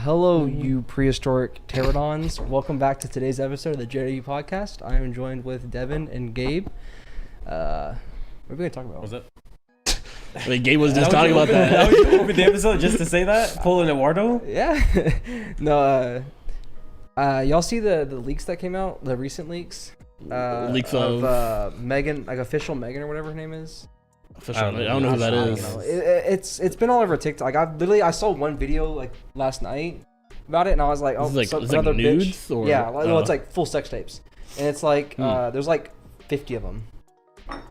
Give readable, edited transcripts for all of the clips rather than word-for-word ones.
Hello, you prehistoric pterodons. Welcome back to today's episode of the JDU podcast. I am joined with Devin and Gabe. What are we going to talk about? What was it? I mean, Gabe was just talking about that. That was you open the episode just to say that? Pulling Eduardo? Yeah. No, y'all see the leaks that came out? The recent leaks? Leaks of Megan, like official Megan or whatever her name is. I don't know who that is. It's been all over TikTok. Like, I saw one video like last night about it, and I was like, oh, is so like another nudes bitch. or Yeah, no, it's like full sex tapes, and it's like there's like 50 of them,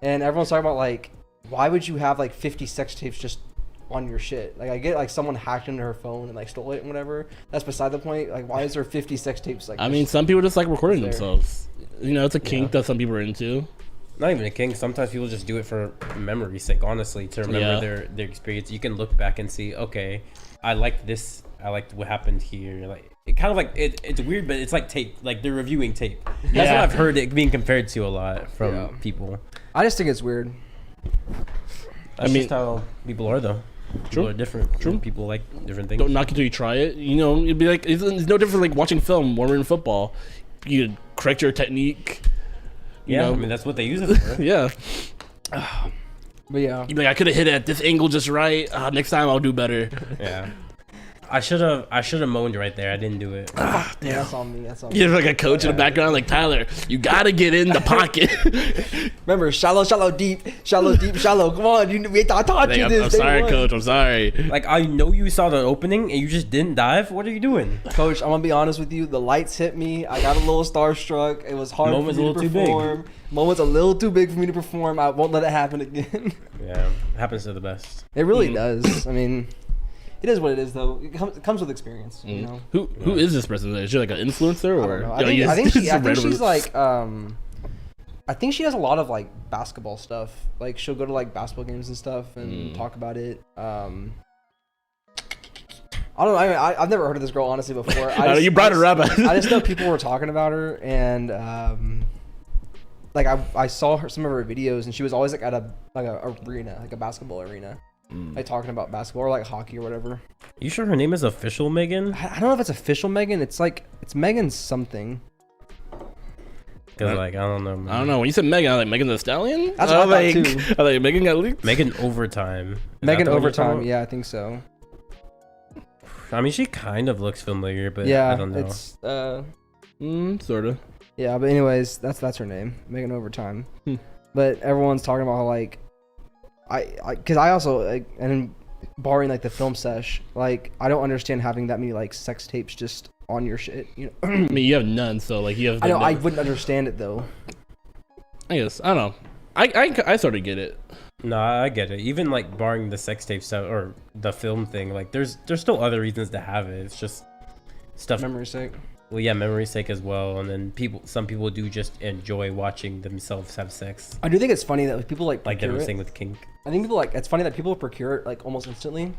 and everyone's talking about like, why would you have like 50 sex tapes just on your shit? Like, I get like someone hacked into her phone and like stole it and whatever. That's beside the point. Like, why is there 50 sex tapes? Like, I mean, some people just like recording there. themselves. You know, it's a kink that some people are into. Not even a king. Sometimes people just do it for memory's sake, honestly, to remember their experience. You can look back and see, okay, I liked this. I liked what happened here. Like, it kind of like, it's weird, but it's like tape. Like, they're reviewing tape. That's what I've heard it being compared to a lot from people. I just think it's weird. That's just how people are, though. People are different. True. People like different things. Don't knock it until you try it. You know, it'd be like, it's no different like watching film when we're in football. You correct your technique. You know? I mean, that's what they use it for. Yeah. But yeah. You'd be like, I could have hit it at this angle just right. Next time I'll do better. Yeah. I should have moaned right there. I didn't do it. Yeah, that's on me. You're like a coach in the background, like, Tyler, you gotta get in the pocket. Remember, shallow, deep. Come on, I taught you this. I'm sorry, coach. I'm sorry. Like, I know you saw the opening and you just didn't dive. What are you doing? Coach, I'm gonna be honest with you. The lights hit me. I got a little starstruck. It was hard for me to perform. Moment's a little too big for me to perform. I won't let it happen again. Yeah, it happens to the best. It really does. I mean, it is what it is, though. It comes with experience. You know. Who is this person? Is she like an influencer or? I think she's like I think she does a lot of like basketball stuff. Like, she'll go to like basketball games and stuff and talk about it. I don't know. I've never heard of this girl honestly before. You brought her up. I just know people were talking about her, and like I saw some of her videos, and she was always like at a arena, like a basketball arena, like talking about basketball or like hockey or whatever. You sure her name is official Megan? I don't know if it's official Megan. It's Megan something. Because, like, I don't know. Man. I don't know. When you said Megan, I was like, Megan the Stallion? That's what I thought, too. I was like, Megan got leaked? Megan Overtime. Megan Overtime, yeah, I think so. I mean, she kind of looks familiar, but yeah, I don't know. It's, sort of. Yeah, but anyways, that's her name. Megan Overtime. But everyone's talking about how, like, because I also, like, and barring, like, the film sesh, like, I don't understand having that many, like, sex tapes just on your shit, you know. I mean, you have none, so like you have. I know. I wouldn't understand it though. I guess I don't know. I sort of get it. No, I get it. Even like barring the sex tape stuff or the film thing, like there's still other reasons to have it. It's just stuff. Memory's sake. Well, yeah, memory's sake as well. And then some people do just enjoy watching themselves have sex. I do think it's funny that people like everything with kink. I think it's funny that people procure it like almost instantly, and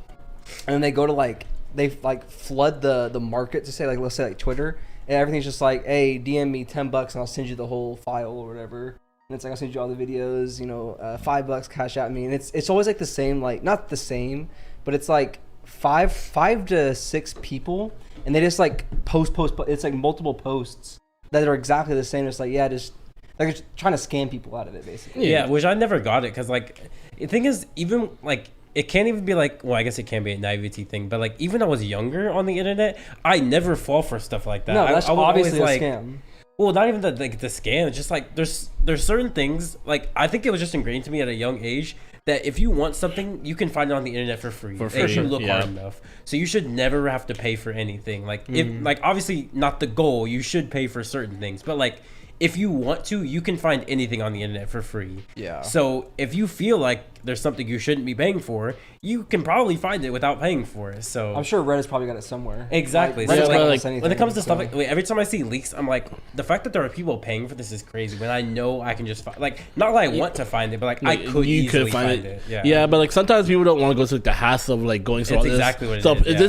then they go to like. They like flood the market to say like, let's say like Twitter, and everything's just like, hey, DM me $10 and I'll send you the whole file or whatever. And it's like, I'll send you all the videos, you know, $5 cash at me. And it's always like the same, like not the same, but it's like five to six people, and they just like post. It's like multiple posts that are exactly the same. It's like, yeah, just like just trying to scam people out of it basically. Yeah, which I never got it because like the thing is, even like. It can't even be like, well, I guess it can be a naivety thing, but like even when I was younger on the internet, I never fall for stuff like that. No, that's obviously like, a scam. Well, not even the scam. It's just like there's certain things like I think it was just ingrained to me at a young age that if you want something, you can find it on the internet for free. If you look hard enough. So you should never have to pay for anything. Like if like obviously not the goal. You should pay for certain things, but like. If you want to, you can find anything on the internet for free. Yeah. So if you feel like there's something you shouldn't be paying for, you can probably find it without paying for it. So I'm sure Reddit's probably got it somewhere. Exactly. Like, so when it comes to stuff like every time I see leaks, I'm like, the fact that there are people paying for this is crazy. When I know I can just find, like, not that I want to find it, but like I could easily find it. Yeah, but like sometimes people don't want to go through like, the hassle of like going through all this. Exactly what it is.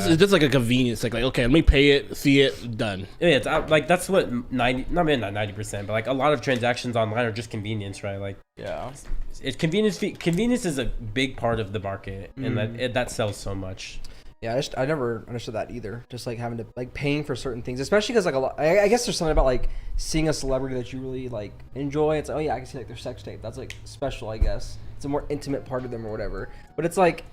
So it's just like a convenience. Like okay, let me pay it, see it, done. Yeah, it's like that's what 90%, but like a lot of transactions online are just convenience, right? Like it's convenience. Convenience is a big part of the market, and that sells so much. Yeah, I never understood that either. Just like having to like paying for certain things, especially because like a lot. I guess there's something about like seeing a celebrity that you really like enjoy. It's like, oh yeah, I can see like their sex tape. That's like special, I guess. It's a more intimate part of them or whatever. But it's like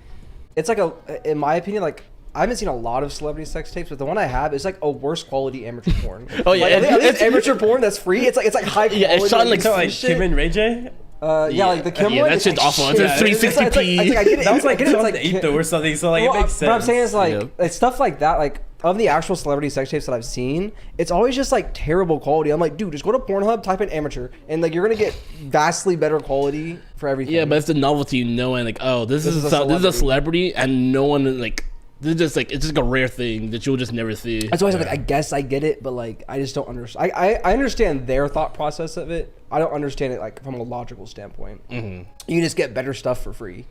in my opinion, like I haven't seen a lot of celebrity sex tapes, but the one I have is like a worse quality amateur porn. Oh yeah, like, it's amateur porn that's free. It's like high quality. Yeah, it's shot like Kim and Ray J. Yeah, like the Kim one. That shit's like awful. It's like 360p. I get it. That was like it's like 8 or something, so like it makes sense. What I'm saying is like it's stuff like that, like of the actual celebrity sex tapes that I've seen, it's always just like terrible quality. I'm like, dude, just go to Pornhub, type in amateur, and like you're gonna get vastly better quality for everything. Yeah, but it's the novelty, knowing like, oh, this is a celebrity, and no one like. This is just like, it's just like a rare thing that you'll just never see. That's why like, I guess I get it, but like I just don't understand. I understand their thought process of it. I don't understand it like from a logical standpoint. You just get better stuff for free.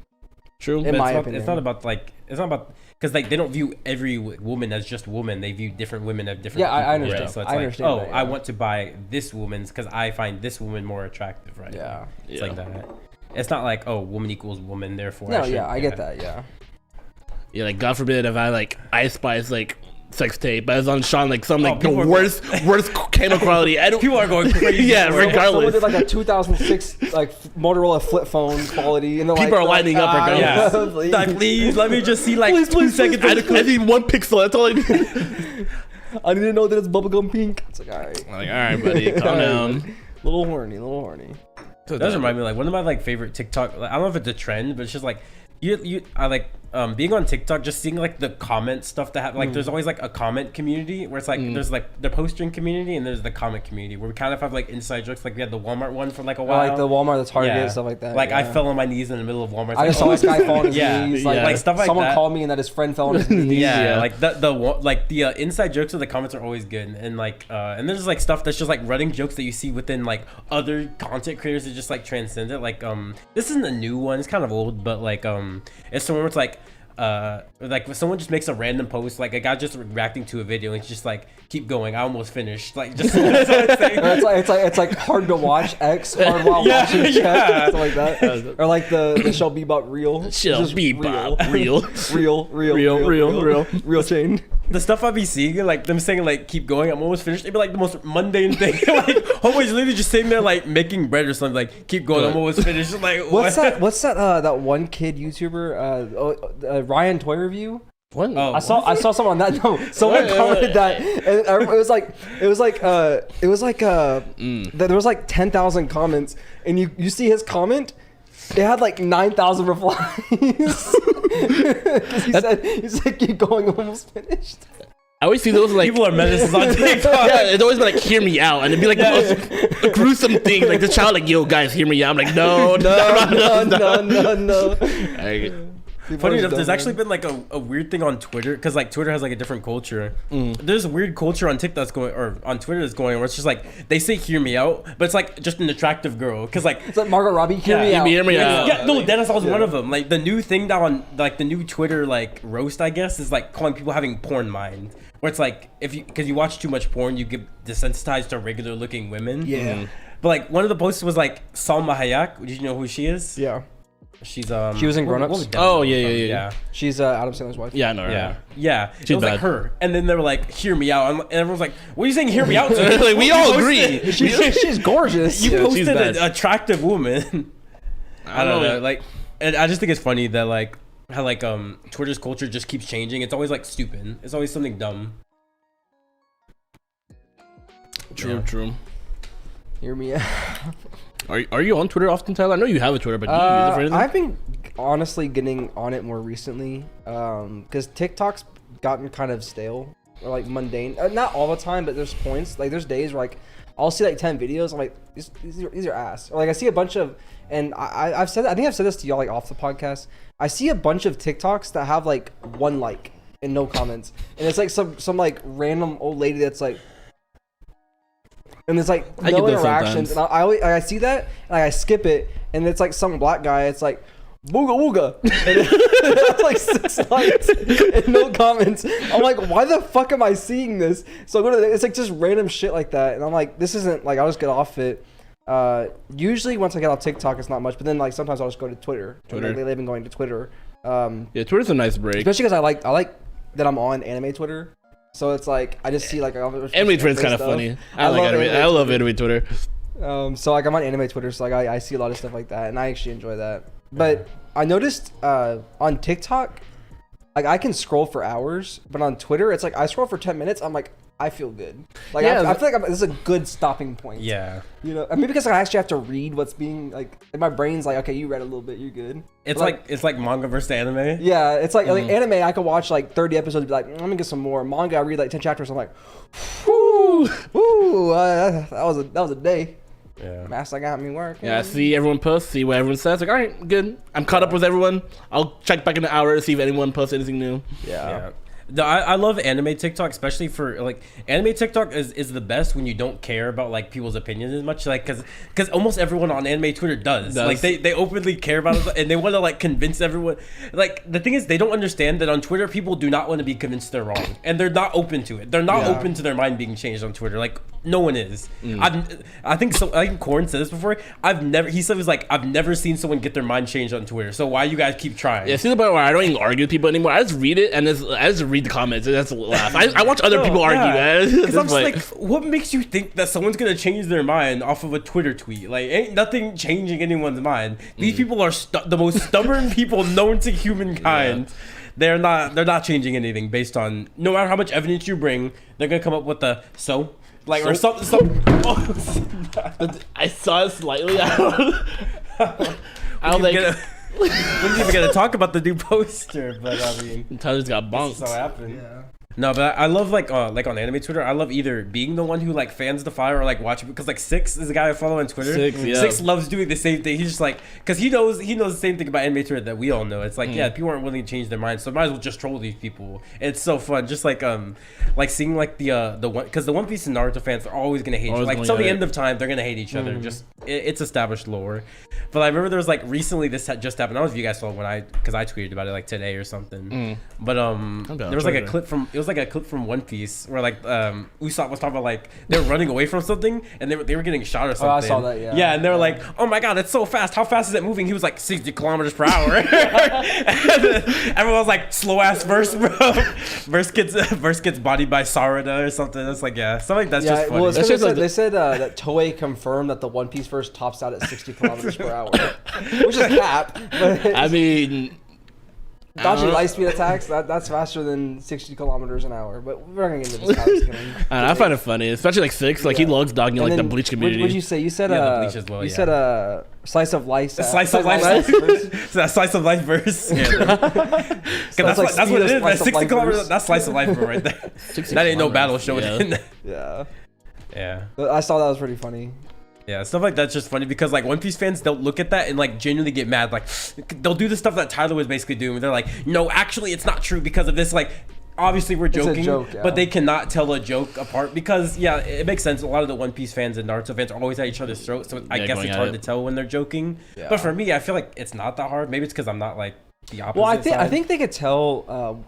True. In my opinion, it's not about because like they don't view every woman as just woman. They view different women as different. Yeah, people, I understand. Right? So it's I like, understand that, yeah. I want to buy this woman's because I find this woman more attractive, right? Yeah, it's like that. It's not like, oh, woman equals woman, therefore. No, I get that. Yeah. Yeah, like God forbid if I like I Spice like sex tape, but it's on Sean like some like the worst camera quality. People are going crazy. Yeah, regardless. Someone did like a 2006 like Motorola flip phone quality, and people are lining up regardless. Yeah. Please let me just see like 2 seconds. I need 1 pixel. That's all I need. I need to know that it's bubblegum pink. It's like all right. I'm like, all right, buddy, calm down. Little horny. So it does remind me like one of my like favorite TikTok. Like, I don't know if it's a trend, but it's just like I like being on TikTok, just seeing like the comment stuff that have like there's always like a comment community where it's like there's like the posting community and there's the comment community where we kind of have like inside jokes. Like we had the Walmart one for like a while. Like the Walmart, the Target, stuff like that. Like I fell on my knees in the middle of Walmart. I just saw this guy fall on his knees. Like stuff like someone that. called me and that his friend fell on his knees. Like the inside jokes of the comments are always good, and like and there's like stuff that's just like running jokes that you see within like other content creators that just like transcend it. Like this isn't a new one, it's kind of old, but like it's someone where it's like if someone just makes a random post, like a guy just reacting to a video, and it's just like, keep going, I almost finished. Like just it's like hard to watch X, hard while watching check, stuff like that. Or like the Shell Bebop reel. Shell Bebop real chain. The stuff I be seeing, like them saying like keep going, I'm almost finished. It'd be like the most mundane thing. Like homeboy's literally just sitting there like making bread or something, like keep going, I'm almost finished. Like what's that that one kid YouTuber Ryan Toy Review? What? I saw someone on that. No, someone commented that, and it was like that there was like 10,000 comments, and you see his comment. It had like 9,000 replies. he said, keep going, almost finished. I always see those like people are menaces on TikTok. Yeah, it's always been like hear me out, and it'd be like the most gruesome thing. Like the child, like, yo guys, hear me out. I'm like, no. Funny enough, there's actually been like a weird thing on Twitter, because like Twitter has like a different culture. There's a weird culture on TikTok that's going, or on Twitter that's going, where it's just like they say "hear me out," but it's like just an attractive girl, because like it's like Margot Robbie, hear me out. Yeah, no, Dennis was one of them. Like the new thing now on like the new Twitter like roast, I guess, is like calling people having porn mind, where it's like because you watch too much porn, you get desensitized to regular looking women. Yeah. But like one of the posts was like Salma Hayek. Did you know who she is? Yeah. She's she was in Grown Ups. Oh yeah. She's Adam Sandler's wife. Yeah, I know. Yeah. It was like her, and then they were like, "Hear me out," and everyone's like, "What are you saying? Hear me out?" Like we all agree. She's gorgeous. You posted an attractive woman. I don't know. Like, and I just think it's funny that like how like Twitter's culture just keeps changing. It's always like stupid. It's always something dumb. True. Hear me out. Are you on Twitter often, Tyler? I know you have a Twitter, but do you use it for anything? I've been honestly getting on it more recently, because TikTok's gotten kind of stale or like mundane. Not all the time, but there's points. Like there's days where like I'll see like 10 videos. I'm like, these are ass. Or like I see a bunch of, and I've said, I think I've said this to y'all like off the podcast. I see a bunch of TikToks that have like 1 like and no comments, and it's like some like random old lady that's like. And there's like no interactions, and I see that, and I skip it, and it's like some black guy. It's like booga wooga, and it's like 6 likes and no comments. I'm like, why the fuck am I seeing this? So I go to it's like just random shit like that, and I'm like, this isn't like I'll just get off it. Usually once I get off TikTok, it's not much, but then like sometimes I'll just go to Twitter. Like, they've been going to Twitter. Yeah, Twitter's a nice break, especially because I like that I'm on anime Twitter. So it's like I just see like anime Twitter's kind of funny. I love anime Twitter. So like I'm on anime Twitter, so like I see a lot of stuff like that, and I actually enjoy that. But I noticed on TikTok, like I can scroll for hours, but on Twitter, it's like I scroll for 10 minutes. I'm like, I feel good. Like I feel like this is a good stopping point. Yeah. You know, maybe because I actually have to read what's being like. My brain's like, okay, you read a little bit, you're good. It's like manga versus anime. Yeah, it's like anime. I could watch like 30 episodes and be like, let me get some more. Manga, I read like 10 chapters. I'm like, whoo, that was a day. Yeah. Master got me working. Yeah, see everyone posts, see what everyone says. Like, all right, good. I'm caught up with everyone. I'll check back in an hour to see if anyone posts anything new. Yeah. No, I love anime TikTok, especially for like anime TikTok is the best when you don't care about like people's opinions as much, like because almost everyone on anime Twitter does. Like they openly care about it and they want to like convince everyone. Like the thing is they don't understand that on Twitter people do not want to be convinced they're wrong and they're not open to it. They're not open to their mind being changed on Twitter. Like no one is. I think so. I think Korn said this before. I've never seen someone get their mind changed on Twitter. So why you guys keep trying? Yeah, see the part where I don't even argue with people anymore. I just read it and I just read the comments and that's a laugh. I watch other people argue, man. Because I'm just like, what makes you think that someone's gonna change their mind off of a Twitter tweet? Like, ain't nothing changing anyone's mind. These people are the most stubborn people known to humankind. Yeah. They're not changing anything based on no matter how much evidence you bring. They're gonna come up with or something. Oh, I saw it slightly. I don't think. We didn't even get to talk about the new poster, but I mean, Tyler's got bonked. That's how it happened. Yeah. No, but I love like on anime Twitter. I love either being the one who like fans the fire or like watching because like Six is a guy I follow on Twitter. Six loves doing the same thing. He's just like because he knows the same thing about anime Twitter that we all know. It's like people aren't willing to change their minds, so might as well just troll these people. It's so fun, just like seeing like the one because the One Piece and Naruto fans are always gonna hate you. Like till the end of time, they're gonna hate each other. Just it's established lore. But I remember there was like recently this had just happened. I don't know if you guys saw because I tweeted about it like today or something. But there was like a clip from One Piece where like Usopp was talking about like they were running away from something and they were getting shot or something. Oh, I saw that. Yeah. Yeah, and they were like, "Oh my god, it's so fast! How fast is it moving?" He was like 60 kilometers per hour. Everyone was like, "Slow ass verse, bro." Verse gets bodied by Sarada or something. That's like something like that's just funny. Well, they said that Toei confirmed that the One Piece verse tops out at 60 kilometers per hour, which is cap. I mean. Dodging light speed attacks, that's faster than 60 kilometers an hour. But we're not going to get into this. I find it funny, especially like Six. Like he loves dogging like the Bleach community. What did you say? You said Bleach as well, said slice of life. Slice of life slice of life verse. That's what it is. That 60 kilometers. That's slice of life right there. That ain't no battle show. Yeah. Yeah. I saw that was pretty funny. Yeah, stuff like that's just funny because like One Piece fans, they'll look at that and like genuinely get mad. Like they'll do the stuff that Tyler was basically doing. They're like, no, actually, it's not true because of this. Like, obviously we're joking, but they cannot tell a joke apart because it makes sense. A lot of the One Piece fans and Naruto fans are always at each other's throats, so I guess it's hard to tell when they're joking. Yeah. But for me, I feel like it's not that hard. Maybe it's because I'm not like the opposite. Well, I think they could tell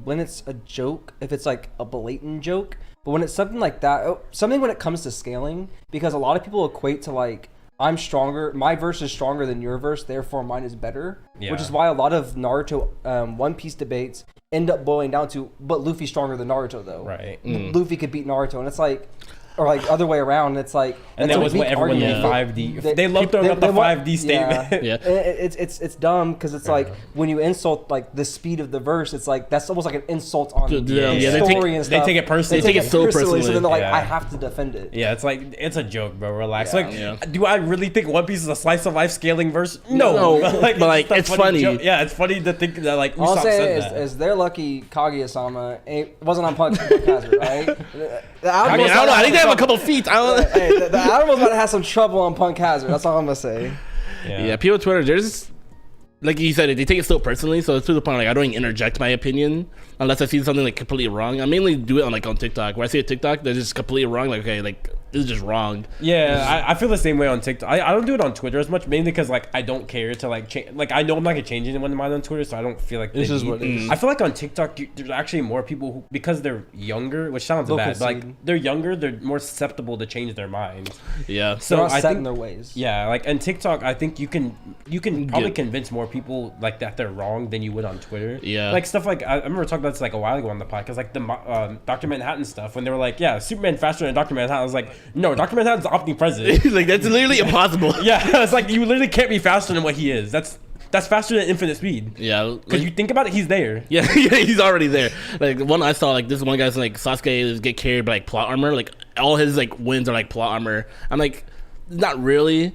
when it's a joke if it's like a blatant joke. But when it's something like that, something when it comes to scaling, because a lot of people equate to like, I'm stronger, my verse is stronger than your verse, therefore mine is better. Yeah. Which is why a lot of Naruto One Piece debates end up boiling down to, but Luffy's stronger than Naruto though. Right. Luffy could beat Naruto, and it's like, or like other way around, it's like, and that was what everyone in 5D. They love throwing up the 5D statement. Yeah. It's dumb because it's like when you insult like the speed of the verse, it's like that's almost like an insult on the story and stuff. They take it personally. They take it so personally. So then they're like, I have to defend it. Yeah, it's like it's a joke, bro. Relax. Do I really think One Piece is a slice of life scaling verse? No. But it's funny. Yeah, it's funny to think that like all Usopp I'm saying is they're lucky Kaguya-sama wasn't on Punk Hazard, right? I mean, I don't know. I think they have a couple feet. The Admiral's about to have some trouble on Punk Hazard. That's all I'm gonna say. Yeah, people on Twitter, there's like you said, they take it so personally. So it's to the point like I don't even interject my opinion unless I see something like completely wrong. I mainly do it on TikTok. Where I see a TikTok that's just completely wrong, like okay, like this is just wrong. Yeah, I feel the same way on TikTok. I don't do it on Twitter as much, mainly because like I don't care to like change. Like I know I'm not gonna change anyone's mind on Twitter, so I don't feel like this is what it is. I feel like on TikTok there's actually more people who, because they're younger, which sounds bad, but like they're younger, they're more susceptible to change their minds. Yeah, so they're not I set think in their ways. Yeah, like and TikTok, I think you can probably convince more people like that they're wrong than you would on Twitter. Yeah, like stuff like I remember talking about this like a while ago on the podcast, like the Dr. Manhattan stuff when they were like, yeah, Superman faster than Dr. Manhattan. I was like, no, Dr. Manhattan's omnipresent. Like that's literally impossible. Yeah, it's like you literally can't be faster than what he is. That's faster than infinite speed. Yeah, because you think about it, he's there. Yeah, he's already there. Like one I saw, like this one guy's like Sasuke get carried by like plot armor. Like all his like wins are like plot armor. I'm like, not really.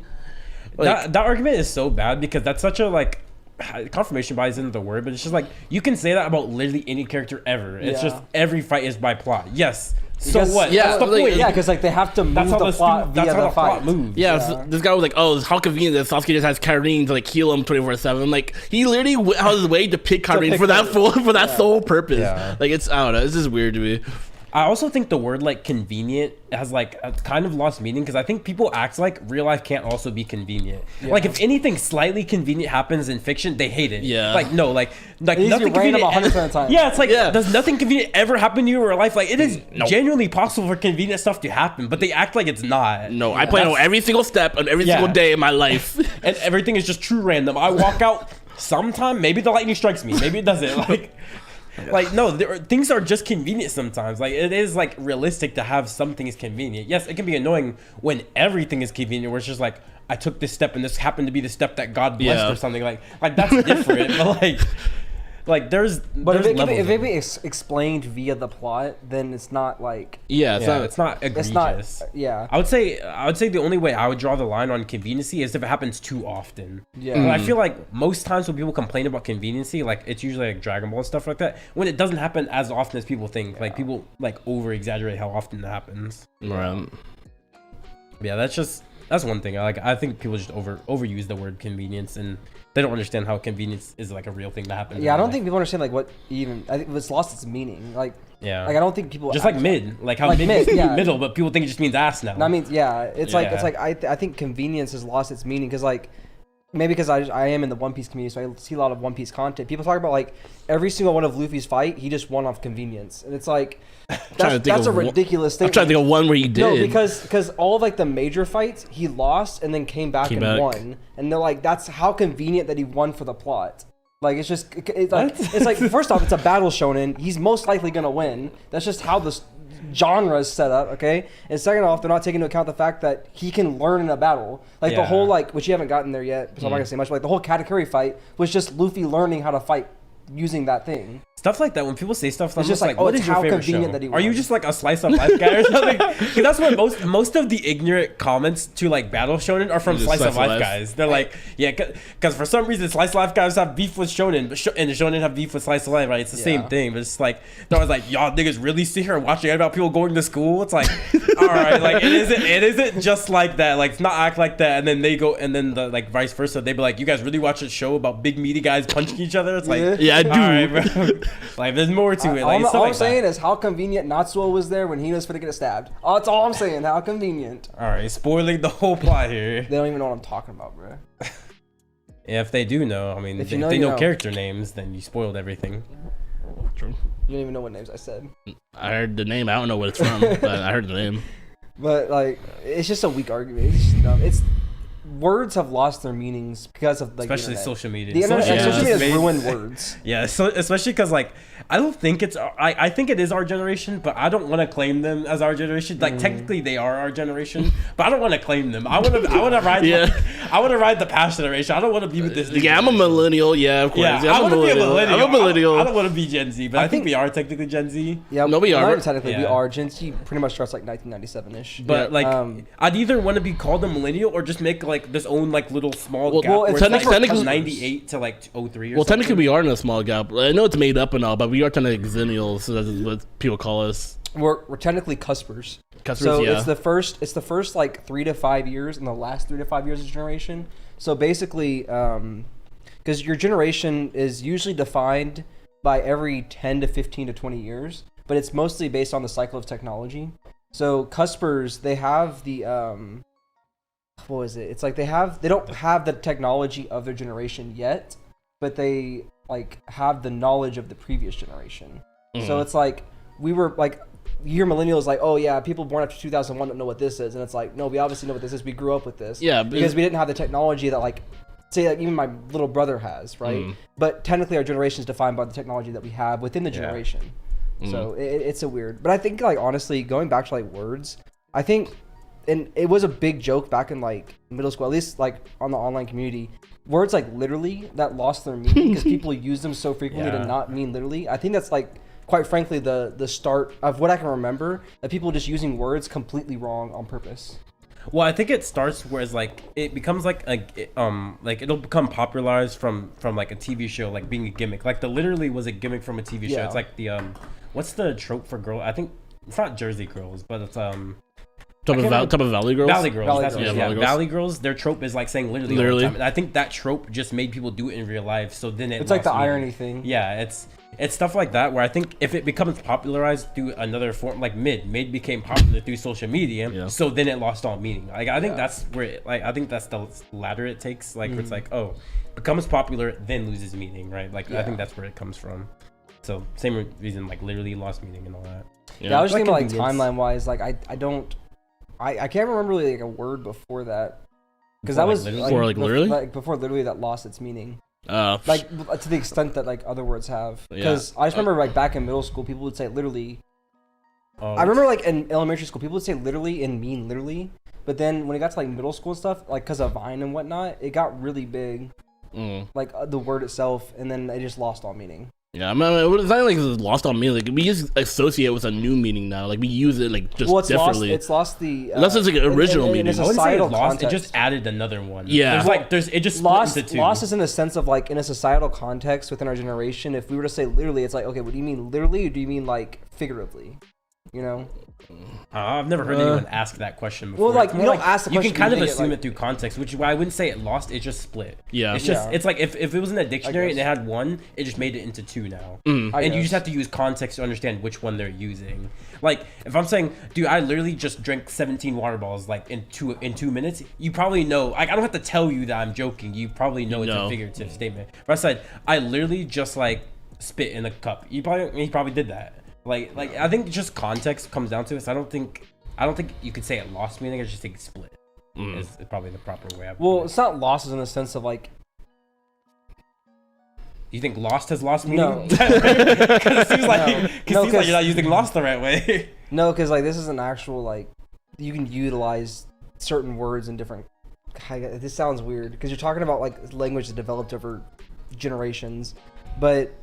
Like, that argument is so bad because that's such a like confirmation bias isn't the word, but it's just like you can say that about literally any character ever. It's just every fight is by plot. Yes. So what? Yeah, that's the point. Yeah, because like they have to move the plot via the fight. Moves. Yeah, so this guy was like, "Oh, how convenient that Sasuke just has Karin to like heal him 24/7." Like he literally went out of his way to pick Karin for that sole purpose. Yeah. Like it's, I don't know, it's just weird to me. I also think the word like convenient has like kind of lost meaning because I think people act like real life can't also be convenient. Yeah. Like if anything slightly convenient happens in fiction, they hate it. Yeah. Like no, like nothing convenient. 100% of the time. Yeah, it's like does nothing convenient ever happen to you in real life? Like it is genuinely possible for convenient stuff to happen, but they act like it's not. No, I plan on every single step on every single day in my life, and everything is just true random. I walk out sometime, maybe the lightning strikes me, maybe it doesn't. Like no, things are just convenient sometimes. Like it is like realistic to have something is convenient. Yes, it can be annoying when everything is convenient. Where it's just like I took this step and this happened to be the step that God blessed or something. Like that's different. But like there's. But if it be explained via the plot, then it's not like. Yeah, it's not egregious. It's not. Yeah. I would say the only way I would draw the line on conveniency is if it happens too often. Yeah. I feel like most times when people complain about conveniency, like it's usually like Dragon Ball and stuff like that. When it doesn't happen as often as people think, like people like over exaggerate how often that happens. Right. Yeah, that's one thing. I think people just overuse the word convenience and they don't understand how convenience is like a real thing that happens. Yeah, I don't think people understand like what even. I think it's lost its meaning. Like I don't think people just like mid, like how like mid used to be middle, but people think it just means ass now. That means it's like I think convenience has lost its meaning because like. Maybe because I am in the One Piece community, so I see a lot of One Piece content. People talk about like every single one of Luffy's fight, he just won off convenience, and it's like that's a ridiculous thing. I'm trying to think of one where he did. No, because all of like the major fights he lost and then came back and won, and they're like that's how convenient that he won for the plot. Like it's just it's like first off it's a battle shonen. He's most likely gonna win. That's just how this genre is set up, okay? And second off, they're not taking into account the fact that he can learn in a battle. Like the whole which you haven't gotten there yet, so I'm not gonna say much, but like the whole Katakuri fight was just Luffy learning how to fight using that thing. Stuff like that, when people say stuff, it's just like, what is your favorite show? That he won. Are you just like a slice of life guy or something? Because that's what most of the ignorant comments to like battle shonen are from slice of life guys. They're like, yeah, because for some reason slice of life guys have beef with shonen, and the shonen have beef with slice of life, right? It's the same thing, but it's like they're always like, y'all niggas really sit here and watching about people going to school. It's like, all right, like it isn't just like that. Like it's not act like that, and then they go, and then the like vice versa. They be like, you guys really watch a show about big meaty guys punching each other? It's like, yeah, I do. All right, bro. Like there's more to it. Like, all I'm saying is how convenient Natsuo was there when he was finna get stabbed. Oh, that's all I'm saying. How convenient. All right, spoiling the whole plot here. They don't even know what I'm talking about, bro. Yeah, if they do know, I mean, if they know character names, then you spoiled everything. True. You don't even know what names I said. I heard the name. I don't know what it's from, but I heard the name. But like, it's just a weak argument. It's just dumb. Words have lost their meanings because of like especially social media. The internet, social media has ruined words. Yeah, so especially because like I don't think it's I think it is our generation, but I don't want to claim them as our generation. Like technically they are our generation, but I don't want to claim them. I want to ride. I want to ride the past generation. I don't want to be with this. Yeah, I'm a millennial. Yeah, of course. Yeah, I want to be a millennial. I'm a millennial. I don't want to be Gen Z, but I think we are technically Gen Z. Yeah, no, we are. Technically, we are. Gen Z pretty much starts like 1997ish. But like, I'd either want to be called a millennial or just make like this own like little small gap. Well, it's technically 98 to like 03 or something. Well, technically we are in a small gap. I know it's made up and all, but we are kind of like Xennials, so that's what people call us. We're technically cuspers. So it's the first like 3 to 5 years and the last 3 to 5 years of generation. So basically, because your generation is usually defined by every 10 to 15 to 20 years, but it's mostly based on the cycle of technology. So cuspers, they have the what is it? It's like they don't have the technology of their generation yet, but they like have the knowledge of the previous generation. So it's like we were like, you hear millennials like, oh yeah, people born after 2001 don't know what this is, and it's like, no, we obviously know what this is. We grew up with this. Yeah, because we didn't have the technology that like, say like even my little brother has, right? But technically our generation is defined by the technology that we have within the generation. So it's a weird, but I think like honestly, going back to like words, I think, and it was a big joke back in like middle school, at least like on the online community, words like literally that lost their meaning because people use them so frequently to not mean literally. I think that's like, quite frankly, the start of what I can remember, that people just using words completely wrong on purpose. Well, I think it starts whereas like it becomes like it'll become popularized from like a TV show, like being a gimmick. Like the literally was a gimmick from a TV show. It's like the what's the trope for girl? I think it's not Jersey Girls, but it's Type of Valley Girls? Valley Girls. That's what Valley Girls. Valley Girls, their trope is like saying literally all the time. And I think that trope just made people do it in real life. So then it's like the irony thing. Yeah, it's stuff like that where I think if it becomes popularized through another form, like mid became popular through social media, so then it lost all meaning. Like I think that's where it, like I think that's the ladder it takes. Like where it's like, oh, becomes popular then loses meaning, right? Like I think that's where it comes from. So same reason, like literally lost meaning and all that. Yeah, I was just thinking like timeline wise, like I can't remember really like a word before that, because that was before literally that lost its meaning. Like to the extent that like other words have, because I just remember like back in middle school people would say literally. I remember like in elementary school people would say literally and mean literally, but then when it got to like middle school and stuff, like because of Vine and whatnot, it got really big, like the word itself, and then it just lost all meaning. Yeah, I mean, it's not like it's lost on me. Like we just associate it with a new meaning now. Like we use it like just differently. It's lost the. That's just like original meaning. I wouldn't say it's lost. It just added another one. Yeah, it just lost. Split into two. Lost is in the sense of like in a societal context within our generation. If we were to say literally, it's like, okay, what do you mean literally, or do you mean like figuratively? You know. I've never heard anyone ask that question before. Well, like you don't ask the question. You can kind of assume it through context, which is why I wouldn't say it lost. It just split. Yeah, it's just it's like if it was in a dictionary and it had one, it just made it into two now. And you just have to use context to understand which one they're using. Like if I'm saying, dude, I literally just drank 17 water bottles like in 2 minutes, you probably know. Like I don't have to tell you that I'm joking. You probably know it's a figurative statement. If I said I literally just like spit in a cup, he probably did that. Like I think just context comes down to it. So I don't think you could say it lost meaning. I just think it split is probably the proper way. Well, it's not losses in the sense of like. You think lost has lost meaning? No, because it seems like you're not using lost the right way. No, because like this is an actual like you can utilize certain words in different. This sounds weird because you're talking about like language that developed over generations, but.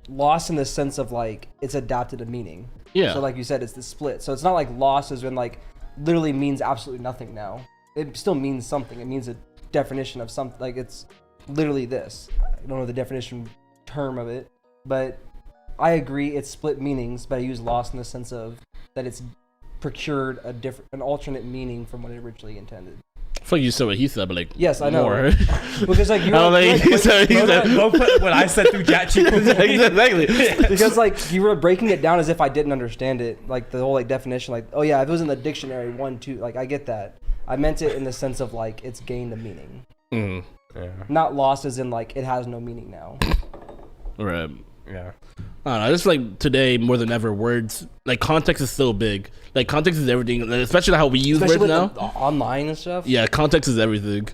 Lost in the sense of like it's adapted a meaning. Yeah. So like you said, it's the split. So it's not like lost as when like literally means absolutely nothing now. It still means something. It means a definition of something. Like it's literally this. I don't know the definition term of it, but I agree it's split meanings. But I use lost in the sense of that it's procured an alternate meaning from what it originally intended. I feel like you said what he said, but like yes, I know. More. Because like you don't put what I said through exactly. Because like you were breaking it down as if I didn't understand it, like the whole like definition, like oh yeah, if it was in the dictionary 1, 2, like I get that. I meant it in the sense of like it's gained a meaning, not lost as in like it has no meaning now. Right. Yeah. I don't know. Just like today more than ever, words like context is so big. Like context is everything, especially how we use words now. Online and stuff. Yeah, context is everything.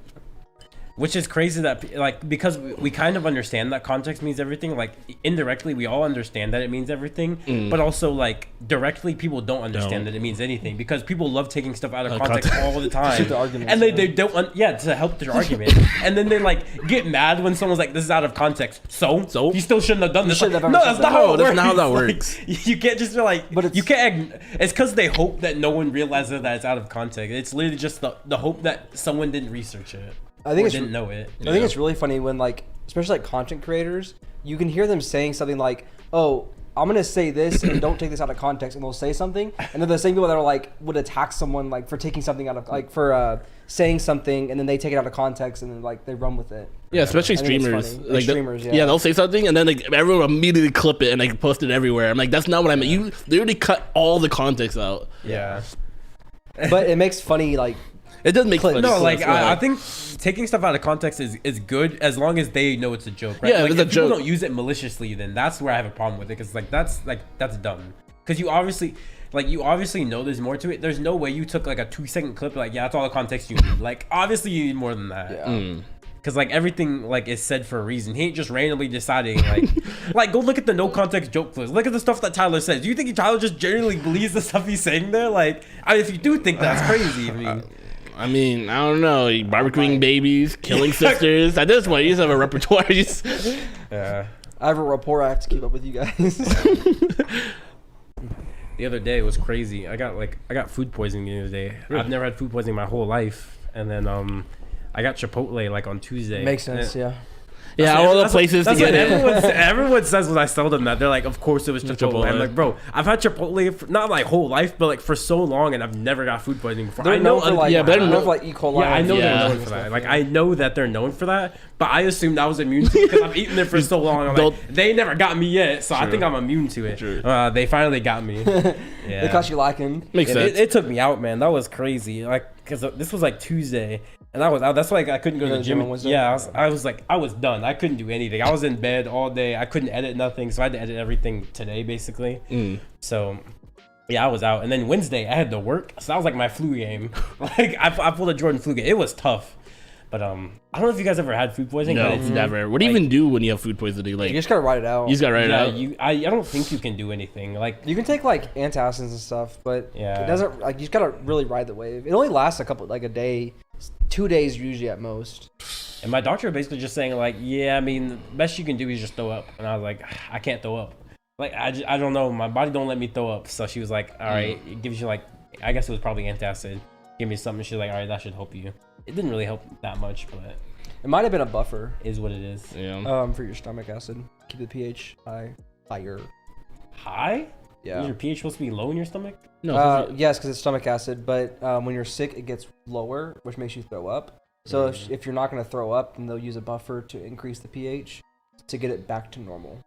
Which is crazy that like because we kind of understand that context means everything. Like indirectly, we all understand that it means everything, but also like directly, people don't understand that it means anything because people love taking stuff out of context all the time, and they don't to help their argument, and then they like get mad when someone's like, "This is out of context." So you still shouldn't have done this. Like, no, that's not how it works. That's not how that works. Like, you can't just be like, but you can't. It's because they hope that no one realizes that it's out of context. It's literally just the hope that someone didn't research it. I think didn't know it. I think it's really funny when like, especially like content creators, you can hear them saying something like, "Oh, I'm gonna say this and don't take this out of context, and they'll say something, and they're the same people that are like would attack someone like for taking something out of like for saying something, and then they take it out of context and then like they run with it. Yeah, especially streamers. Like streamers, yeah, they'll say something and then like everyone will immediately clip it and like post it everywhere. I'm like, that's not what I meant. You literally cut all the context out. Yeah. But it makes funny like. It does make clips. No, like yeah. I think taking stuff out of context is good as long as they know it's a joke, right? Yeah, like, it's a if people joke. don't use it maliciously, then that's where I have a problem with it, because that's dumb. Because you obviously know there's more to it. There's no way you took like a 2-second clip, like yeah, that's all the context you need. Like obviously you need more than that. Yeah. Because like everything like is said for a reason. He ain't just randomly deciding like go look at the no context joke clips. Look at the stuff that Tyler says. Do you think Tyler just genuinely believes the stuff he's saying there? Like if you do think that's crazy, I mean, I don't know. Barbecuing babies, killing sisters. At this point, you just have a repertoire. Yeah. I have a rapport I have to keep up with you guys. The other day it was crazy. I got food poisoning the other day. Really? I've never had food poisoning my whole life, and then I got Chipotle like on Tuesday. Makes sense, yeah. Yeah, all the places to get it. Everyone says when I tell them that, they're like, of course it was Chipotle. I'm like, bro, I've had Chipotle for, not like whole life, but like for so long, and I've never got food poisoning before. They're known for like, they're known for like E. coli. Yeah, I know they're known for that. Like I know that they're known for that, but I assumed I was immune to it because I've eaten it for so long. I'm like, they never got me yet, so I think I'm immune to it. They finally got me. Yeah, they caught you lacking. Makes sense. It took me out, man. That was crazy. Like, because this was like Tuesday. And I was out. That's why I couldn't go to the gym. Yeah, I was done. I couldn't do anything. I was in bed all day. I couldn't edit nothing, so I had to edit everything today, basically. So, yeah, I was out. And then Wednesday, I had to work. So that was like my flu game. Like I pulled a Jordan flu game. It was tough. But I don't know if you guys ever had food poisoning. No, never. What do you even do when you have food poisoning? Like you just gotta write it out. You just gotta write it out. I don't think you can do anything. Like you can take like antacids and stuff, but yeah, it doesn't. Like you just gotta really ride the wave. It only lasts a day. 2 days usually at most. And my doctor basically just saying like, yeah, I mean, the best you can do is just throw up. And I was like, I can't throw up. Like, I don't know. My body don't let me throw up. So she was like, all right, it gives you like, I guess it was probably antacid. Give me something. She's like, all right, that should help you. It didn't really help that much, but it might have been a buffer. Is what it is. Yeah. For your stomach acid. Keep the pH higher. High? Yeah. Is your pH supposed to be low in your stomach? No. Yes, because it's stomach acid. But when you're sick, it gets lower, which makes you throw up. So if you're not going to throw up, then they'll use a buffer to increase the pH to get it back to normal.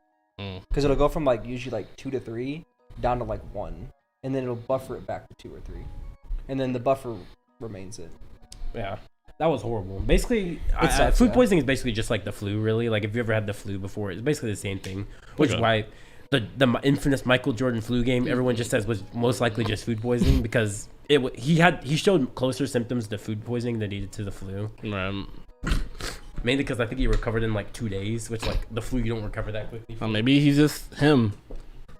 Because it'll go from like usually like 2 to 3 down to like 1, and then it'll buffer it back to 2 or 3, and then the buffer remains it. Yeah. That was horrible. Basically, food poisoning is basically just like the flu, really. Like if you ever had the flu before, it's basically the same thing. Which is why the infamous Michael Jordan flu game, everyone just says was most likely just food poisoning because he showed closer symptoms to food poisoning than he did to the flu. Mainly because I think he recovered in like 2 days, which like the flu you don't recover that quickly. Maybe he's just him.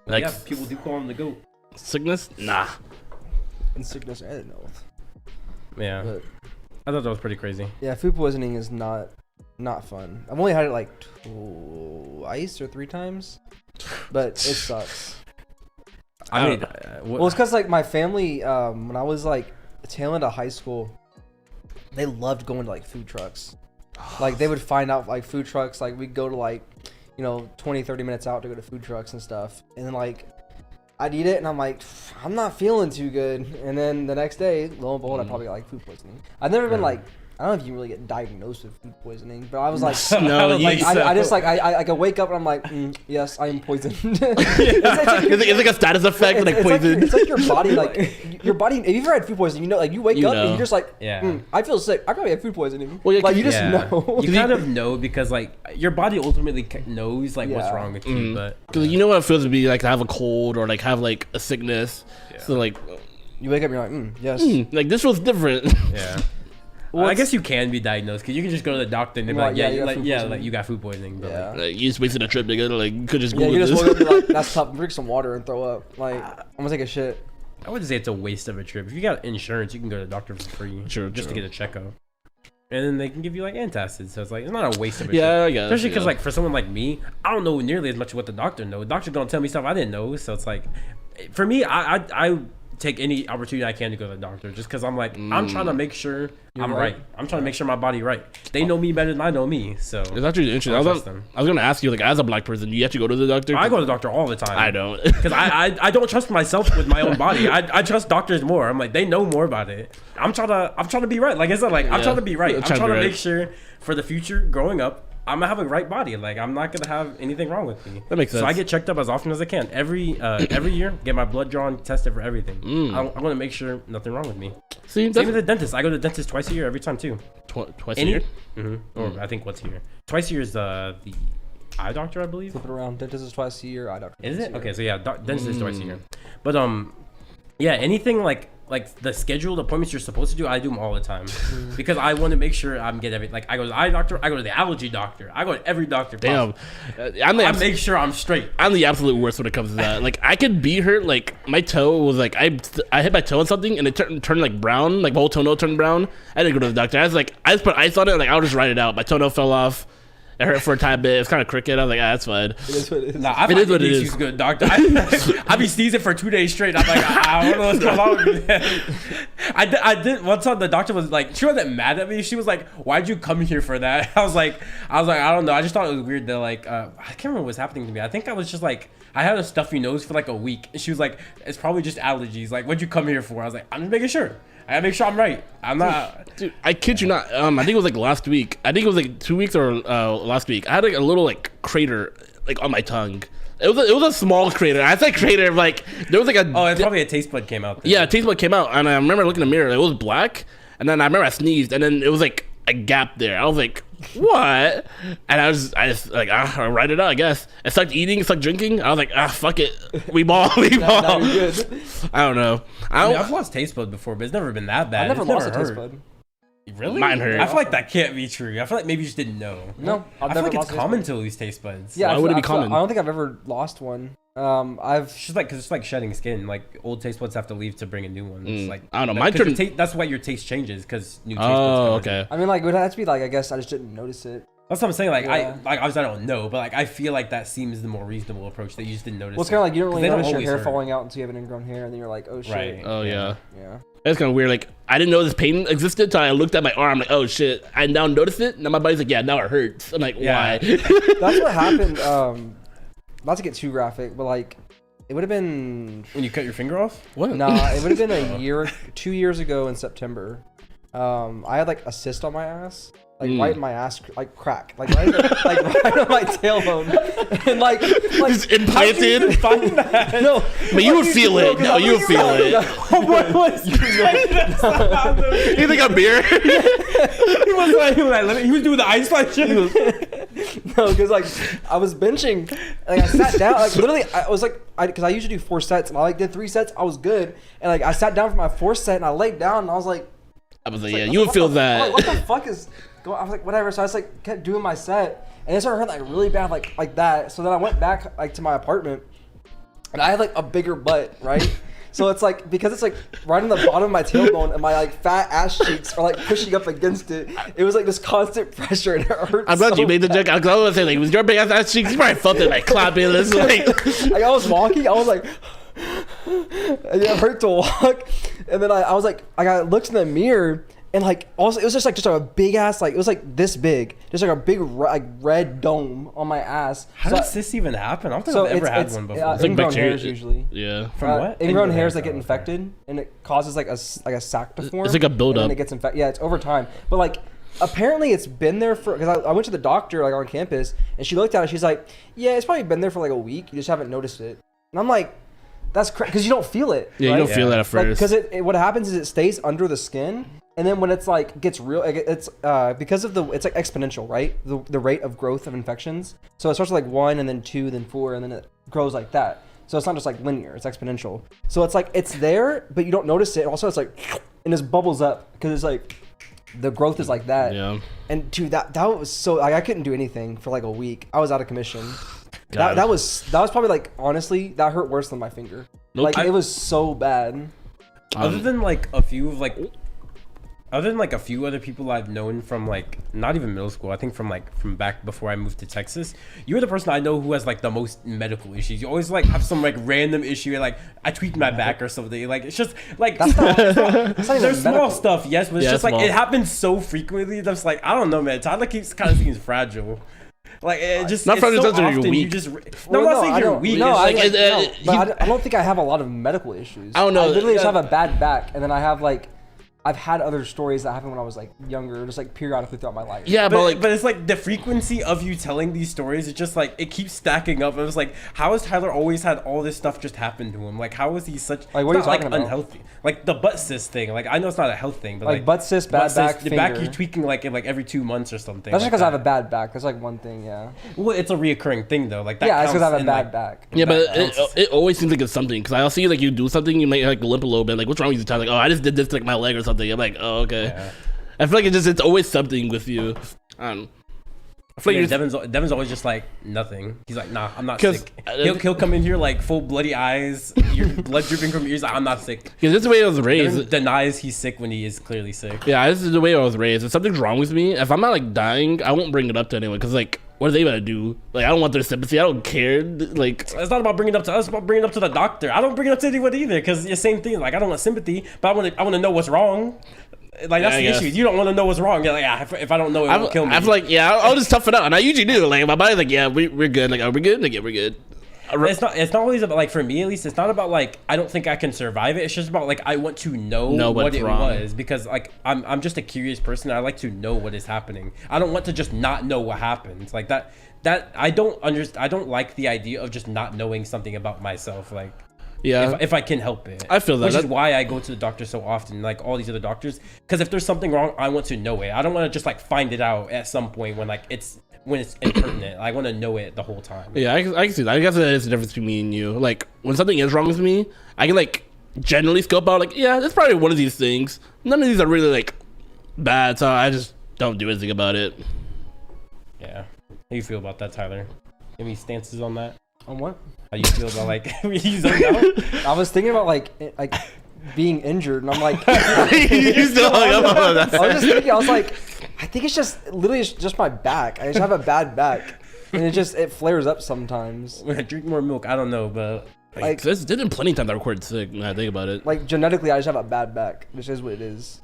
Like yeah, people do call him the GOAT. Sickness? Nah. And sickness and health. Yeah. But I thought that was pretty crazy. Yeah, food poisoning is not fun. I've only had it like twice or 3 times, but it sucks. I mean, well, it's because like my family, when I was like tail end of high school, they loved going to like food trucks. Like they would find out like food trucks, like we'd go to like, 20-30 minutes out to go to food trucks and stuff, and then like I'd eat it and I'm like, I'm not feeling too good, and then the next day, lo and behold, I probably got like food poisoning. I've never been like, I don't know if you really get diagnosed with food poisoning, but I was like, I could wake up and I'm like, yes, I am poisoned. It's like a status effect, like poison. It's like your body, like your body. If you've ever had food poisoning, like you wake up and you're just like, I feel sick. I probably have food poisoning. Well, like you just know. You kind of know because like your body ultimately knows like what's wrong with you, but because you know what it feels to be like to have a cold or like have like a sickness. So like you wake up and you're like, yes, like this was different. Yeah. Well, I guess you can be diagnosed because you can just go to the doctor and they're like, you got food poisoning. But like, you just wasted a trip to go to like you could just Google this. You just woke up and be like, that's tough. Drink some water and throw up. Like I'm gonna take a shit. I wouldn't say it's a waste of a trip. If you got insurance, you can go to the doctor for free, to get a checkup, and then they can give you like antacids. So it's like it's not a waste of a trip. I guess. Especially because like for someone like me, I don't know nearly as much as what the doctor knows. The doctor's gonna tell me stuff I didn't know. So it's like, for me, I take any opportunity I can to go to the doctor, just because I'm like, I'm trying to make sure I'm right. I'm trying to make sure my body right. They know me better than I know me, so it's actually interesting. I was gonna ask you, like, as a black person, do you have to go to the doctor? I go to the doctor all the time. I don't, because I don't trust myself with my own body. I trust doctors more. I'm like, they know more about it. I'm trying to be right. Like I said, like I'm trying to be right. I'm trying to make sure for the future, growing up, I'm gonna have a right body. Like I'm not gonna have anything wrong with me. That makes sense. So I get checked up as often as I can. Every year, get my blood drawn, tested for everything. I want to make sure nothing wrong with me. See, same with the dentist. I go to the dentist twice a year, every time too. Twice a year? Or I think once a year. Twice a year is the eye doctor, I believe. Flip it around. Dentist is twice a year. Eye doctor. Is it? Okay, so yeah, dentist is twice a year. But yeah, anything like the scheduled appointments you're supposed to do, I do them all the time because I want to make sure I'm getting everything. Like I go to the eye doctor, I go to the allergy doctor, I go to every doctor. Damn, I make sure I'm straight. I'm the absolute worst when it comes to that. Like I could be hurt. Like my toe was like I hit my toe on something and it turned like brown. Like my whole toenail turned brown. I didn't go to the doctor. I just put ice on it. Like I'll just ride it out. My toenail fell off. It hurt for a time bit. It's kind of crooked. I was like, that's fine. It is what it is. Nah, I it is what it is. She's good, doctor. I be sneezing for 2 days straight. I'm like, I don't know what's going on with me. I did one time. The doctor was like, she wasn't mad at me. She was like, why'd you come here for that? I was like, I don't know. I just thought it was weird that like, I can't remember what was happening to me. I think I was just like, I had a stuffy nose for like a week. And she was like, it's probably just allergies. Like, what'd you come here for? I was like, I'm just making sure. I gotta make sure I'm right. I'm not. Dude, I kid you not. I think it was like last week. I think it was like 2 weeks or last week. I had like a little like crater like on my tongue. It was a small crater. I said crater like there was like a. Oh, it's probably a taste bud came out. Yeah, a taste bud came out, and I remember looking in the mirror. It was black, and then I remember I sneezed, and then it was like a gap there. I was like, what? And I just like I'll write it out, I guess. I started eating, started drinking. I was like, fuck it, we ball. Now you're good. I don't know. I've lost taste bud before, but it's never been that bad. I've never lost a taste bud. Really? Mine hurt. I feel like that can't be true. I feel like maybe you just didn't know. No, I feel like it's common to lose taste buds. Yeah, why would it be common? I don't think I've ever lost one. It's just like because it's like shedding skin. Like old taste buds have to leave to bring a new one. It's like I don't know. Mine turned. That's why your taste changes because new taste buds. Oh, okay. I mean, like, it would have to be like, I guess I just didn't notice it. That's what I'm saying. Like, yeah. Obviously I don't know, but like I feel like that seems the more reasonable approach that you just didn't notice. Well, it's kind of like you don't really notice your hair falling out until you have an ingrown hair, and then you're like, oh shit. Right. Oh yeah. Yeah. That's kind of weird. Like I didn't know this pain existed until I looked at my arm. Like, oh shit! I now noticed it. Now my body's like, yeah, now it hurts. I'm like, why? That's what happened. Not to get too graphic, but like, it would have been when you cut your finger off. What? Nah, it would have been 2 years ago in September. I had like a cyst on my ass. Like right in my ass, like crack, like right on my tailbone, and like just implanted. No, but you would feel it. No, you would feel it. What was? You think I'm beer? He was doing the ice like shit. No, because like I was benching, like I sat down, like literally I was like, because I usually do 4 sets, and I like did 3 sets, I was good, and like I sat down for my 4th set, and I laid down, and I was like, yeah, you would feel that. What the fuck is? I was like, whatever. So I just like kept doing my set, and it started hurting like really bad, like that. So then I went back like to my apartment, and I had like a bigger butt, right? So it's like because it's like right on the bottom of my tailbone, and my like fat ass cheeks are like pushing up against it. It was like this constant pressure, and it hurt. I'm glad you made the joke. I was gonna say like, was your big ass cheeks? You probably felt it like clapping. This like I was walking, I was like. And it hurt to walk, and then I was like, I looked in the mirror, and like also it was just like a big ass, like it was like this big, just like a big red dome on my ass. How does this even happen? I don't think I've ever had one before. It's like ingrown hairs usually. Yeah. From what? Ingrown hairs that get infected, and it causes like a sac to form. It's like a buildup. And then it gets infected. Yeah, it's over time, but like. Apparently it's been there for, because I went to the doctor like on campus, and she looked at it, she's like, yeah, it's probably been there for like a week, you just haven't noticed it. And I'm like, that's crazy, because you don't feel it. Yeah, right? You don't feel that at first. Because what happens is it stays under the skin, and then when it's like gets real, it's because of it's like exponential, right? The rate of growth of infections. So it starts with like 1, and then 2, then 4, and then it grows like that. So it's not just like linear, it's exponential. So it's like it's there, but you don't notice it. Also, it's like, and it bubbles up because it's like. The growth is like that. Yeah. And dude, that was so like I couldn't do anything for like a week. I was out of commission. That was probably like honestly that hurt worse than my finger. Nope. Like it was so bad. Other than like a few of like other than like a few other people I've known from like not even middle school, I think from back before I moved to Texas, you're the person I know who has like the most medical issues. You always like have some like random issue, like I tweaked my back or something. Like it's just like that's not there's small stuff, yes, but it's just small. Like it happens so frequently. That's like I don't know, man. Tyler keeps kind of seems fragile. Like it just not it's so often you're weak. you just no, I'm not saying you're weak. No, Like, I don't think I have a lot of medical issues. I don't know. I literally just have a bad back, and then I have like. I've had other stories that happened when I was like younger, just like periodically throughout my life. Yeah, but it's like the frequency of you telling these stories, it's just like it keeps stacking up. And it's like, how has Tyler always had all this stuff just happen to him? Like, how is he such like what are you talking about? Unhealthy? Like the butt cyst thing. Like I know it's not a health thing, but like butt cyst, bad back, the back you're tweaking like in like every 2 months or something. That's just because I have a bad back. That's like one thing, yeah. Well, it's a reoccurring thing though. Like that. Yeah, it's because I have a bad back. Yeah, but it always seems like it's something. Because I'll see like you do something, you might like limp a little bit. Like what's wrong with you, Tyler? Like, oh, I just did this to like my leg or something. I'm like, oh, okay. Yeah. I feel like it's always something with you. I feel like Devin's always just like nothing. He's like, nah, I'm not sick. He'll come in here like full bloody eyes, your blood dripping from your ears. Like, I'm not sick. Because this is the way I was raised. Devin denies he's sick when he is clearly sick. Yeah, this is the way I was raised. If something's wrong with me, if I'm not like dying, I won't bring it up to anyone. Because like, what are they gonna do? Like, I don't want their sympathy. I don't care. Like, it's not about bringing it up to us. It's about bringing it up to the doctor. I don't bring it up to anyone either. Because it's the same thing. Like, I don't want sympathy, but I want to know what's wrong. Like that's the issue. You don't want to know what's wrong. You're like, yeah, if I don't know, it won't kill me. I'm like, yeah, I'll just tough it out, and I usually do. Like my body's like, yeah, we're good. Like, are we good? Like, yeah, we're good. It's not always about like for me at least. It's not about like I don't think I can survive it. It's just about like I want to know what it was because like I'm just a curious person. I like to know what is happening. I don't want to just not know what happens like that. I don't understand. I don't like the idea of just not knowing something about myself. Like. Yeah, if I can help it. I feel that. Which is why I go to the doctor so often, like all these other doctors. Because if there's something wrong, I want to know it. I don't want to just like find it out at some point when it's impertinent. I want to know it the whole time. Yeah, I can see that. I guess there's a difference between me and you. Like when something is wrong with me, I can like generally scope out like, yeah, that's probably one of these things. None of these are really like bad, so I just don't do anything about it. Yeah. How do you feel about that, Tyler? Any stances on that? On what? How you feel about like you zoned out? I was thinking about like being injured, and I'm like, you still hung up on that. I was just thinking, I was like, I think it's just literally just my back. I just have a bad back, and it flares up sometimes. When I drink more milk, I don't know, but like there's been plenty of times I recorded sick. When I think about it, like genetically, I just have a bad back, which is what it is.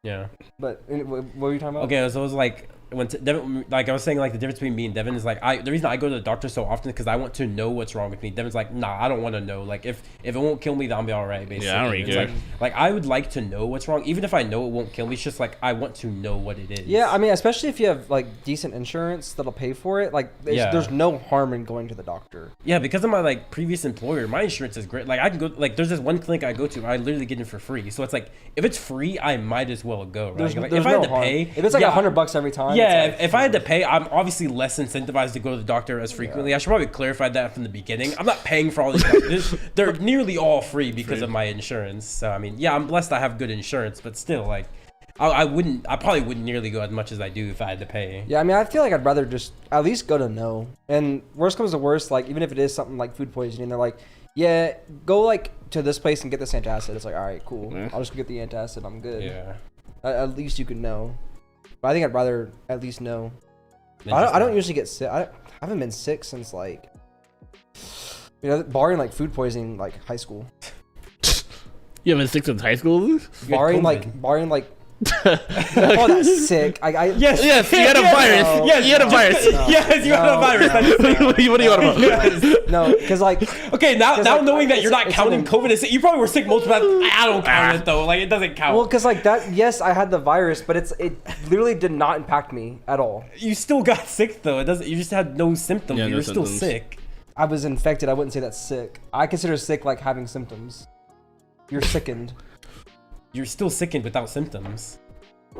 Yeah. But what were you talking about? Okay, so it was like. When Devin, like I was saying, like the difference between me and Devin is like the reason I go to the doctor so often is because I want to know what's wrong with me. Devin's like, nah, I don't want to know. Like if it won't kill me, then I'll be all right. Basically, yeah, I don't really care. Like I would like to know what's wrong, even if I know it won't kill me. It's just like I want to know what it is. Yeah, I mean, especially if you have like decent insurance that'll pay for it. Like, there's no harm in going to the doctor. Yeah, because of my like previous employer, my insurance is great. Like I can go, like there's this one clinic I go to, I literally get it for free. So it's like if it's free, I might as well go. Right? Like, if I had to pay, if it's like $100 every time. Yeah, like, if I had to pay, I'm obviously less incentivized to go to the doctor as frequently. Yeah. I should probably clarify that from the beginning. I'm not paying for all these doctors. They're nearly all free because of my insurance. So I mean, yeah, I'm blessed I have good insurance, but still, like, I probably wouldn't nearly go as much as I do if I had to pay. Yeah, I mean, I feel like I'd rather just at least go to know. And worst comes to worst, like even if it is something like food poisoning, they're like, yeah, go like to this place and get this antacid. It's like, all right, cool. I'll just go get the antacid. I'm good. Yeah. At least you can know. But I think I'd rather at least know. I don't usually get sick. I haven't been sick since like, barring like food poisoning, like high school. You haven't been sick since high school? Barring like. Oh, that's sick. Yes, you had a virus. Yes, you had a virus. Yes, you had a virus. What do you want about? No, because like. Okay, now knowing that you're not counting COVID as sick, you probably were sick multiple times. I don't count it though. Like it doesn't count. Well, because like that. Yes, I had the virus, but it literally did not impact me at all. You still got sick though. It doesn't. You just had no symptoms. Yeah, you were still sick. I was infected. I wouldn't say that's sick. I consider sick like having symptoms. You're sickened. You're still sickened without symptoms.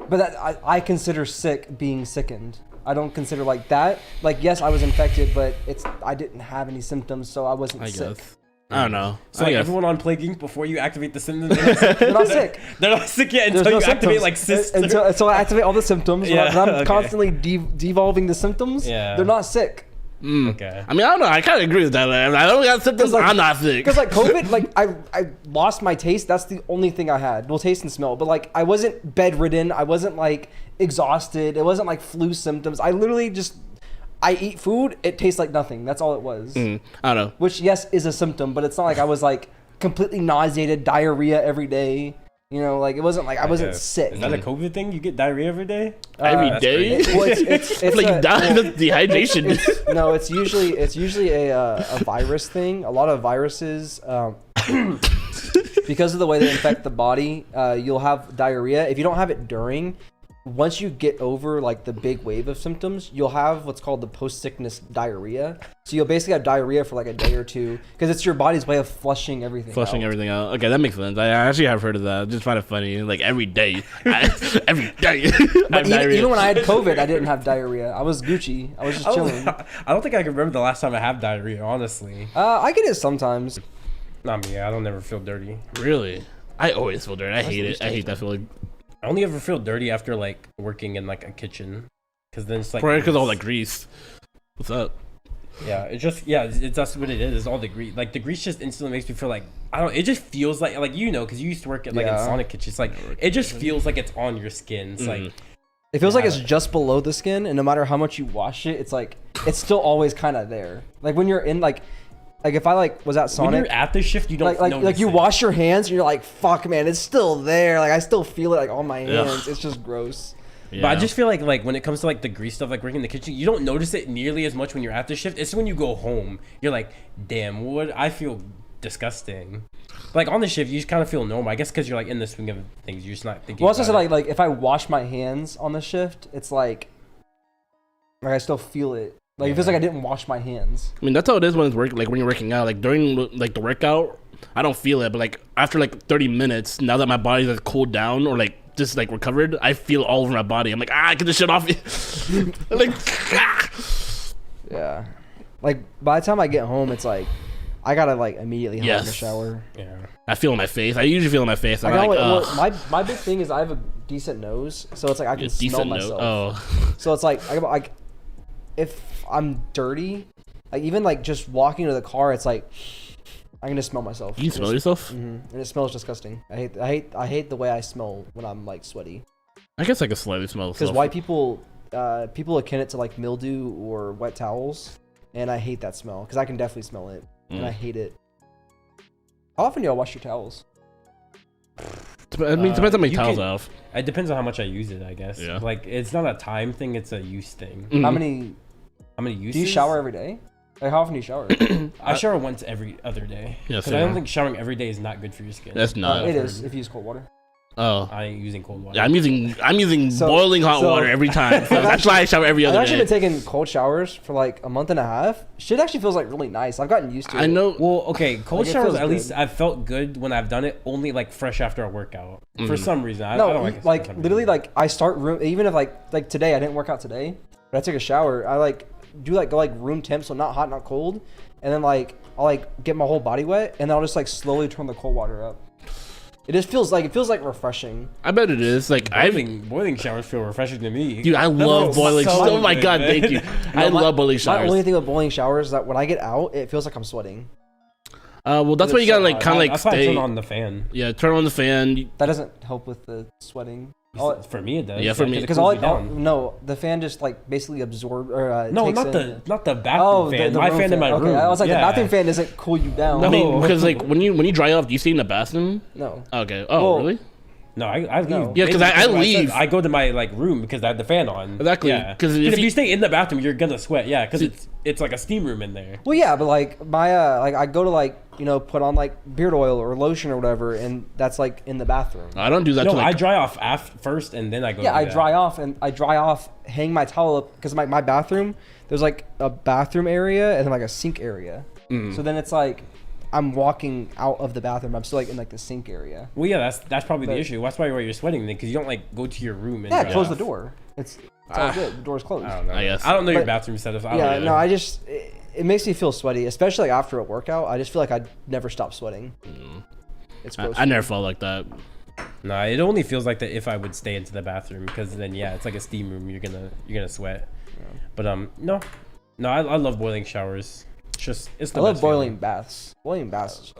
But that I consider sick being sickened. I don't consider like that. Like, yes, I was infected, but I didn't have any symptoms, so I wasn't sick. Guess. I don't know. So like everyone on Plague Inc., before you activate the symptoms, they're not sick. They're not sick yet until you activate like cysts. Until I activate all the symptoms. Yeah, when I'm constantly devolving the symptoms, they're not sick. Okay. I mean, I don't know. I kind of agree with that. I don't got symptoms. Like, I'm not sick. Because like COVID, like I lost my taste. That's the only thing I had. Well, taste and smell. But like I wasn't bedridden. I wasn't like exhausted. It wasn't like flu symptoms. I literally just I eat food. It tastes like nothing. That's all it was. I don't know. Which yes is a symptom, but it's not like I was like completely nauseated, diarrhea every day. You know, like it wasn't like I wasn't sick. Is that a COVID thing? You get diarrhea every day? Every day? Well, it's like you die of dehydration. No, it's usually a virus thing. A lot of viruses, because of the way they infect the body, you'll have diarrhea. If you don't have it during, once you get over like the big wave of symptoms, you'll have what's called the post-sickness diarrhea. So you'll basically have diarrhea for like a day or two because it's your body's way of flushing everything out. Okay, that makes sense. I actually have heard of that. I just find it funny. Like every day. Every day. But even when I had COVID, I didn't have diarrhea. I was Gucci. I was just chilling. I don't think I can remember the last time I had diarrhea, honestly. I get it sometimes. Not me. I don't ever feel dirty. Really? I always feel dirty. I hate it. I hate that feeling. I only ever feel dirty after like working in like a kitchen, because then it's like probably because all that grease. What's up? Yeah, it's that's what it is. It's all the grease. Like the grease just instantly makes me feel like I don't. It just feels like you know, because you used to work at like in Sonic kitchens. Like it just feels like it's on your skin. It's like it feels like it's just below the skin, and no matter how much you wash it, it's like it's still always kind of there. Like when you're in like if I like was at Sonic, when you're at the shift, you don't like you wash your hands and you're like, fuck man, it's still there. Like I still feel it like on my hands. It's just gross. Yeah. But I just feel like when it comes to like the grease stuff, like working in the kitchen, you don't notice it nearly as much when you're at the shift. It's when you go home, you're like, damn, what? I feel disgusting. Like on the shift, you just kind of feel normal. I guess because you're like in the swing of things, you're just not thinking. Well, also so like if I wash my hands on the shift, it's like I still feel it. Like it feels like I didn't wash my hands. I mean, that's how it is when it's work. Like when you're working out. Like during like the workout, I don't feel it. But like after like 30 minutes, now that my body's like cooled down or like just like recovered, I feel all over my body. I'm like, get this shit off me. Like, yeah. Like by the time I get home, it's like I gotta like immediately hop in the shower. Yeah. I feel in my face. I usually feel in my face. I'm my big thing is I have a decent nose, so it's like I can smell myself. Oh. So it's like if I'm dirty, like even like just walking to the car, it's like I can just smell myself. You smell yourself? Mm-hmm. And it smells disgusting. I hate the way I smell when I'm like sweaty. I guess I can slightly smell. Because white people akin it to like mildew or wet towels, and I hate that smell because I can definitely smell it, and I hate it. How often do y'all wash your towels? I mean, it depends on my towels off. It depends on how much I use it, I guess. Yeah. Like it's not a time thing; it's a use thing. Mm-hmm. How many uses? Do you shower every day? Like how often do you shower? I shower once every other day. Yeah, because I don't think showering every day is not good for your skin. That's not. It is if you use cold water. Oh, I ain't using cold water. Yeah, I'm using boiling hot water every time. So that's why I shower every other day. I've actually been taking cold showers for like a month and a half. Shit actually feels like really nice. I've gotten used to it. I know. Well, okay, cold showers at least I've felt good when I've done it. Only like fresh after a workout. For some reason, I don't like it. Like literally, like I start room. Even if like today I didn't work out today, but I took a shower. I like do like go like room temp, so not hot, not cold, and then like I'll like get my whole body wet, and then I'll just like slowly turn the cold water up. It just feels like refreshing. I bet it is. Like boiling showers feel refreshing to me. Dude, I love boiling. Oh my god, thank you. I love boiling showers. My only thing with boiling showers is that when I get out, it feels like I'm sweating. Well, that's why you gotta like kind of like stay. Turn on the fan. Yeah, turn on the fan. That doesn't help with the sweating. For me, it does. Yeah, for me, because no, the fan just like basically absorbs or no, not the bathroom fan. My fan in my room. I was like, the bathroom fan doesn't cool you down. No, I mean, because like when you dry off, do you stay in the bathroom? No. Okay. Oh, really? No, I leave. No. Yeah, because I leave. I go to my like room because I have the fan on. Exactly. Yeah. Because if you stay in the bathroom, you're gonna sweat. Yeah, because it's like a steam room in there. Well, yeah, but like my like I go to like put on like beard oil or lotion or whatever, and that's like in the bathroom. I don't do that. No, I dry off first, and then I go. Yeah, I dry off, hang my towel up because my bathroom. There's like a bathroom area and then like a sink area. So then it's like I'm walking out of the bathroom. I'm still like in like the sink area. Well, yeah, that's probably the issue. That's why you're sweating then, because you don't like go to your room and close the door. It's all good. The door's closed. I don't know. I guess. I don't know your bathroom setup. I just it makes me feel sweaty, especially like after a workout. I just feel like I'd never stop sweating. It's gross. I never felt like that. Nah, it only feels like that if I would stay into the bathroom, because then it's like a steam room. You're gonna sweat. Yeah. But no, No, I love boiling showers. It's the I love best boiling feeling. baths. Boiling baths.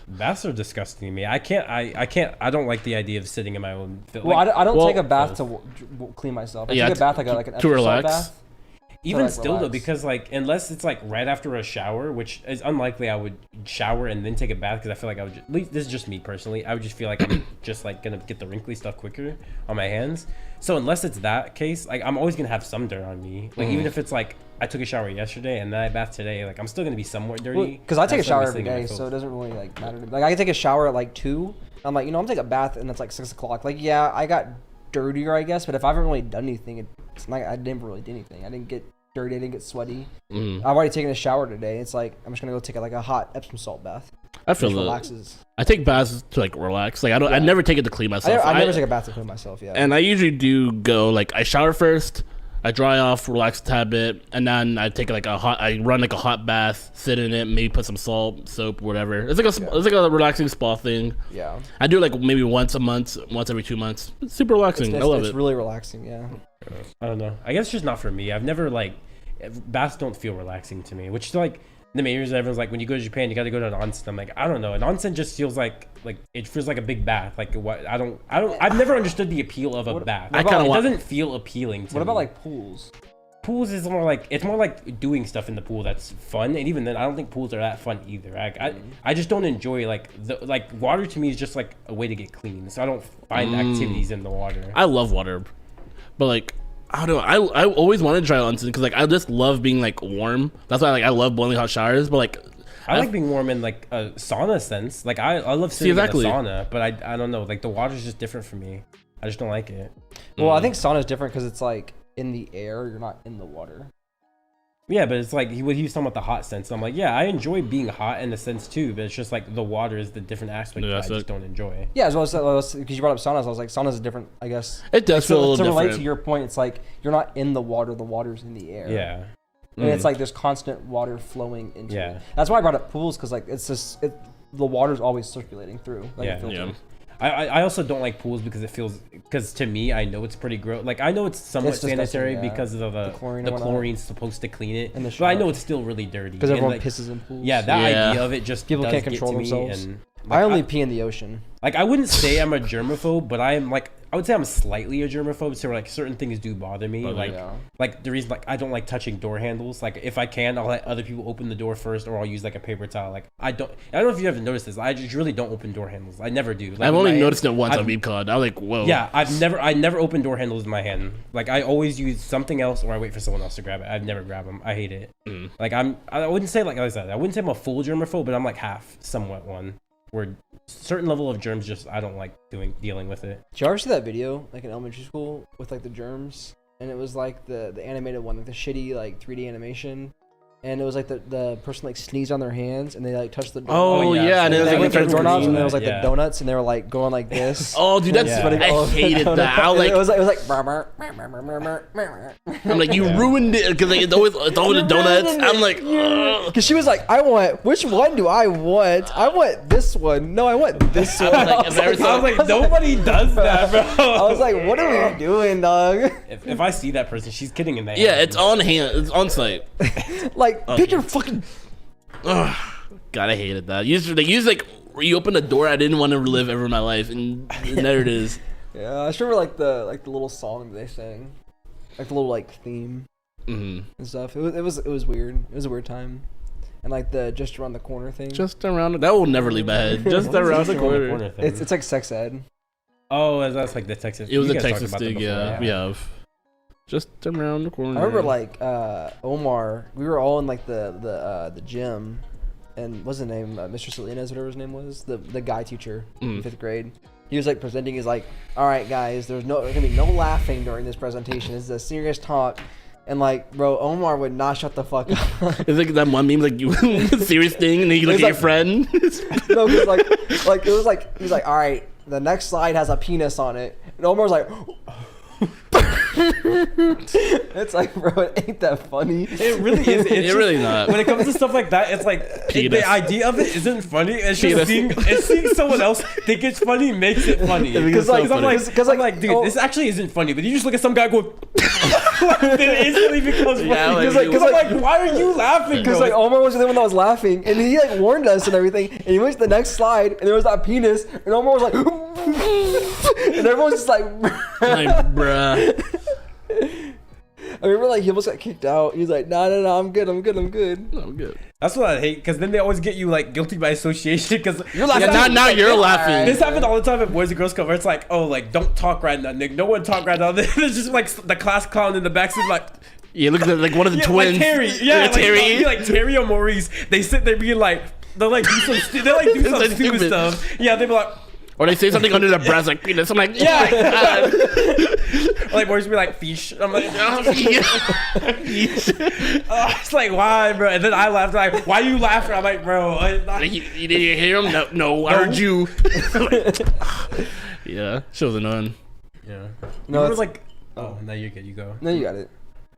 Baths are disgusting to me. I don't like the idea of sitting in my own. Well, I don't take a bath to clean myself. I take a bath like an to extra relax. bath. Even like, still though, relax. because like unless it's like right after a shower, which is unlikely, I would shower and then take a bath because I feel like I would. At least this is just me personally. I would just feel like I'm just like gonna get the wrinkly stuff quicker on my hands. So unless it's that case, like I'm always gonna have some dirt on me. Like even if it's like I took a shower yesterday and then I bathed today, like I'm still gonna be somewhat dirty. Because I take a I'm still shower gonna be every sitting in my day, filth. so it doesn't really like matter to me. Like I can take a shower at like 2. I'm like, I'm taking a bath and it's like 6 o'clock. Like yeah, I got dirtier, I guess, but if I haven't really done anything, it's like I didn't really do anything. I didn't get dirty. I didn't get sweaty. I've already taken a shower today. It's like I'm just gonna go take like a hot Epsom salt bath. I feel which that. relaxes. I take baths to like relax. Like I never take it to clean myself. I never take a bath to clean myself. Yeah. And I usually do go like I shower first, I dry off, relax a tad bit, and then I take like I run like a hot bath, sit in it, maybe put some salt, soap, whatever. It's like a relaxing spa thing. Yeah. I do it like maybe once a month, once every 2 months. It's super relaxing. I love it. It's really relaxing. Yeah. I don't know. I guess it's just not for me. I've never like baths don't feel relaxing to me, which is like the main reason everyone's like when you go to Japan you got to go to an onsen. I'm like I don't know. An onsen just feels like it feels like a big bath. Like what I've never understood the appeal of a bath. I kind of it doesn't feel appealing to me. What about like pools? Pools is more like doing stuff in the pool that's fun, and even then I don't think pools are that fun either. I just don't enjoy like water to me is just like a way to get clean, so I don't find activities in the water. I love water, but like I don't know. I always wanted to try onsen because like I just love being like warm. That's why I love boiling hot showers. But like I like being warm in like a sauna sense. Like I love sitting in a sauna, but I don't know. Like the water's just different for me. I just don't like it. Well, I think sauna is different because it's like in the air. You're not in the water. Yeah, but it's like he was talking about the hot sense. I'm like, yeah, I enjoy being hot in a sense too, but it's just like the water is the different aspect that I just don't enjoy. Yeah, as well as because you brought up saunas, I was like, saunas is different. I guess it does feel a little different. To relate to your point, it's like you're not in the water; the water's in the air. Yeah, and it's like there's constant water flowing into it. That's why I brought up pools because like it's just the water's always circulating through. Like a filter. Yeah. I also don't like pools because to me I know it's pretty gross. Like I know it's somewhat sanitary because of the chlorine's supposed to clean it, but I know it's still really dirty because everyone pisses in pools. Yeah, that idea of it just people does can't get control to me, themselves. and like, I only pee in the ocean. Like I wouldn't say I'm a germaphobe, but I would say I'm slightly a germaphope. So like certain things do bother me. Like the reason like I don't like touching door handles. Like if I can, I'll let other people open the door first, or I'll use like a paper towel. Like I don't know if you ever noticed this. I just really don't open door handles. I never do. Like, I've only noticed it once on ViewCon. I was like, whoa. Yeah, I never open door handles in my hand. Like I always use something else, or I wait for someone else to grab it. I've never grab them. I hate it. Like I wouldn't say like I said, I wouldn't say I'm a full germaphobe, but I'm like half, somewhat one. Where certain level of germs just I don't like dealing with it. Did you ever see that video like in elementary school with like the germs, and it was like the animated one, like the shitty like 3D animation, and it was like the person like sneezed on their hands and they like touched the door. Oh yeah, and it was like the doorknobs, and it was like the donuts, and they were like going like this. Oh dude, that's I hated that. I was like, it was like I'm like, you ruined it because like it's always the donuts. I'm like, because she was like, which one do I want? I want this one. No, I want this one. I was like, nobody does that, bro. I was like, what are we doing, dog? If I see that person, she's kidding in that. Yeah, it's on hand. It's on site. Like, pick your fucking. God, I hated that. They use like you open a door I didn't want to relive ever in my life, and there it is. Yeah, I just remember like the little song they sang, like the little like theme and stuff. It was weird. It was a weird time, and like the just around the corner thing. Just around that will never leave my head. Just around the corner. It's like sex ed. Oh, that's like the Texas. It was a Texas thing. Yeah, we have. Just around the corner. I remember like Omar. We were all in like the gym, and what's his name? Mr. Salinas, whatever his name was, the guy teacher in 5th grade. He was like presenting. He's like, "All right, guys, there's gonna be no laughing during this presentation. This is a serious talk." And like, bro, Omar would not shut the fuck up. It's like that one meme, like you serious thing, and then you look at your friend. No, cause like it was like he was like, "All right, the next slide has a penis on it," and Omar was like. It's like, bro, it ain't that funny. It really is. It's really not. When it comes to stuff like that, it's like the idea of it isn't funny. It's just seeing someone else think it's funny makes it funny. Because I'm like, dude, this actually isn't funny. But you just look at some guy going. It instantly becomes funny. Because like, why are you laughing? Because like Omar was the only one that was laughing, and he like warned us and everything. And he went to the next slide, and there was that penis, and Omar was like, and everyone was just like, bruh. I remember like he almost got kicked out. He was like, no, I'm good. That's what I hate, because then they always get you like guilty by association, because you're laughing. Now you're laughing. This happens all the time at Boys and Girls Club, where it's like, oh, like don't talk right now, Nick. No one talk right now. There's just like the class clown in the backseat, like. Yeah, look at like one of the twins. Like Terry. Yeah, Terry. Like Terry or Maurice. They sit there being like, they'll like do some stupid stuff. Yeah, they be like. Or they say something under their breath like penis. I'm like, yeah. Or like Maurice be like, fish. I'm like, it's like, why, bro? And then I laughed, like, why are you laughing? I'm like, bro. You didn't hear him? No, I heard you. Yeah, she was annoying. Yeah. No, it's like, oh, no, you're good. You go. No, you got it.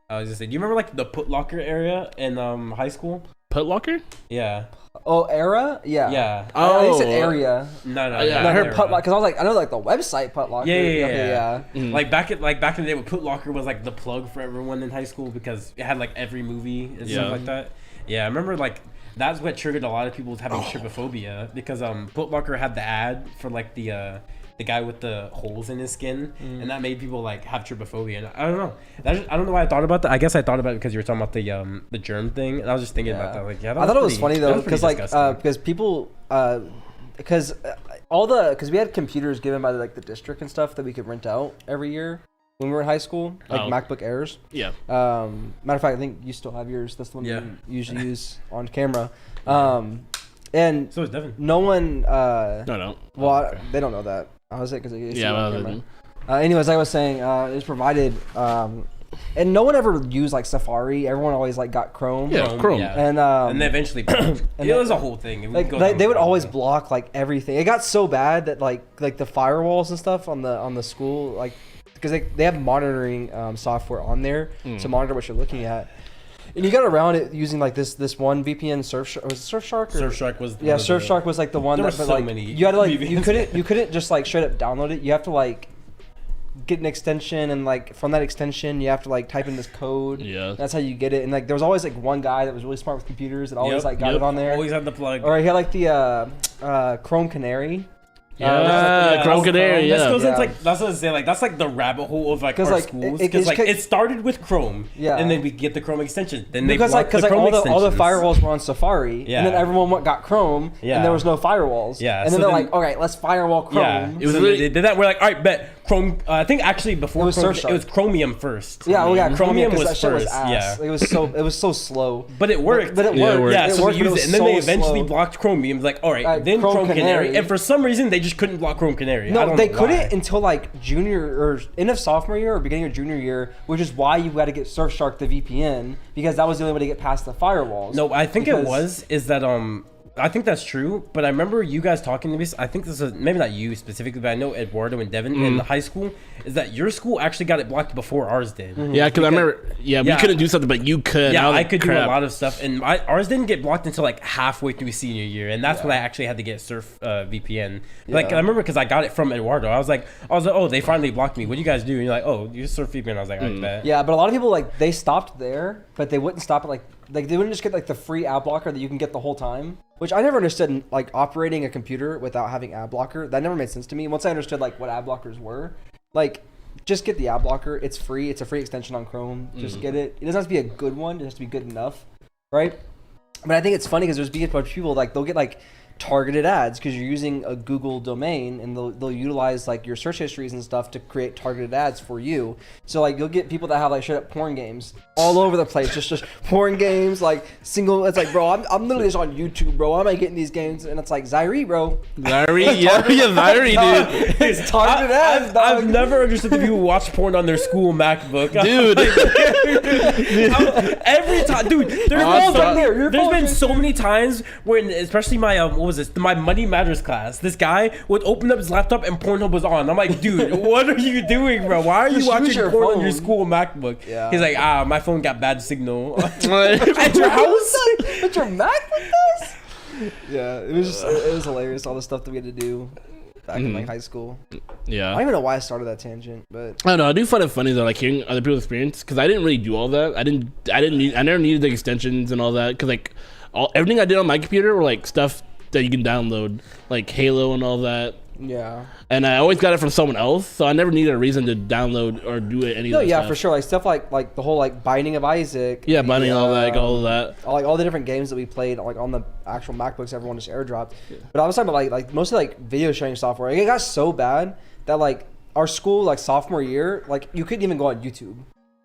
I was just saying, do you remember like the Put Locker area in high school? Put Locker? Yeah. Oh, era? Yeah. Yeah. Oh, you said area. No. Yeah, I heard Put Locker because I was like, I know like the website Put Locker. Yeah. Mm-hmm. Like back in the day, Put Locker was like the plug for everyone in high school because it had like every movie and stuff like that. Yeah, I remember like that's what triggered a lot of people having trypophobia because Put Locker had the ad for like the guy with the holes in his skin, and that made people like have trypophobia. And I don't know. I don't know why I thought about that. I guess I thought about it because you were talking about the germ thing, and I was just thinking about that. Like, yeah, I thought it was funny though because like because people because we had computers given by the district and stuff that we could rent out every year when we were in high school, like MacBook Airs. Yeah. Matter of fact, I think you still have yours. That's the one you usually use on camera. And so is Devin. No one. No. Well, they don't know that. I was it because anyways, I was saying it was provided, and no one ever used like Safari. Everyone always like got Chrome. Yeah, Chrome. Yeah. And they eventually, it was a whole thing. Like they would always block like everything. It got so bad that like the firewalls and stuff on the school like because they have monitoring software on there to monitor what you're looking at. And you got around it using like this one VPN Surfshark. Was it Surfshark? Surfshark was Surfshark was like the one that so like many you had to like VPNs. you couldn't just like straight up download it. You have to like get an extension and like from that extension you have to like type in this code. Yeah. That's how you get it. And like there was always like one guy that was really smart with computers that always like got it on there. Always had the plug. Or he had like the Chrome Canary. Chrome Canary. This goes into like that's what I was saying. Like that's like the rabbit hole of like our like, schools because like it started with Chrome, and then we get the Chrome extension. Then because all the firewalls were on Safari, and then everyone got Chrome, and there was no firewalls. Yeah, and then they're like, all right, let's firewall Chrome. Yeah, it was they did that. We're like, all right, bet Chrome. I think actually before it was Chrome, it was Chromium first. Yeah, we got Chromium was that shit first. Was ass. It was so slow. But it worked. But it worked. Yeah, so we used it, and then they eventually blocked Chromium. Like, all right, then Chrome Canary, and for some reason they just couldn't block Chrome Canary. No, they couldn't until like junior or end of sophomore year or beginning of junior year, which is why you had to get Surfshark the VPN because that was the only way to get past the firewalls. No, I think is that I think that's true, but I remember you guys talking to me. I think this is maybe not you specifically, but I know Eduardo and Devin in high school. Is that your school actually got it blocked before ours did? Yeah, because I remember. Yeah, we couldn't do something, but you could. Yeah, I could do a lot of stuff, and ours didn't get blocked until like halfway through senior year, and that's when I actually had to get Surf VPN. Like I remember because I got it from Eduardo. I was like, oh, they finally blocked me. What do you guys do? And you're like, oh, you Surf VPN. I was like, I bet. Yeah, but a lot of people like they stopped there, but they wouldn't stop at like they wouldn't just get like the free ad blocker that you can get the whole time. Which I never understood, like operating a computer without having ad blocker. That never made sense to me. Once I understood like what ad blockers were, like just get the ad blocker. It's free. It's a free extension on Chrome. Just get it. It doesn't have to be a good one. It has to be good enough, right? But I think it's funny because there's a bunch of people like they'll get like targeted ads because you're using a Google domain and they'll utilize like your search histories and stuff to create targeted ads for you. So like you'll get people that have like straight up porn games all over the place, just porn games like single. It's like, bro, I'm literally just on YouTube, bro. Why am I getting these games? And it's like Zyre, bro. Zyre, yeah, Zyre, dude. It's targeted ads. I've never understood the people who watch porn on their school MacBook, dude. Every time, dude. There's been so many times when, especially my my Money Matters class, this guy would open up his laptop and Pornhub was on. I'm like, dude, what are you doing, bro? Why are you watching porn on your school MacBook? Yeah. He's like, my phone got bad signal. At your house? At your MacBook does? Yeah, it was hilarious, all the stuff that we had to do. back in like high school. Yeah. I don't even know why I started that tangent, but I don't know. I do find it funny though, like hearing other people's experience, because I didn't really do all that. I never needed the extensions and all that, because like everything I did on my computer were like stuff that you can download, like Halo and all that. yeah. And I always got it from someone else, so I never needed a reason to download or do it. No, yeah, for sure. Like stuff like the whole like Binding of Isaac. Yeah, Binding all that, all of that. Like all the different games that we played like on the actual MacBooks, everyone just airdropped. Yeah. But I was talking about like mostly like video sharing software. Like, it got so bad that like our school like sophomore year, like you couldn't even go on YouTube.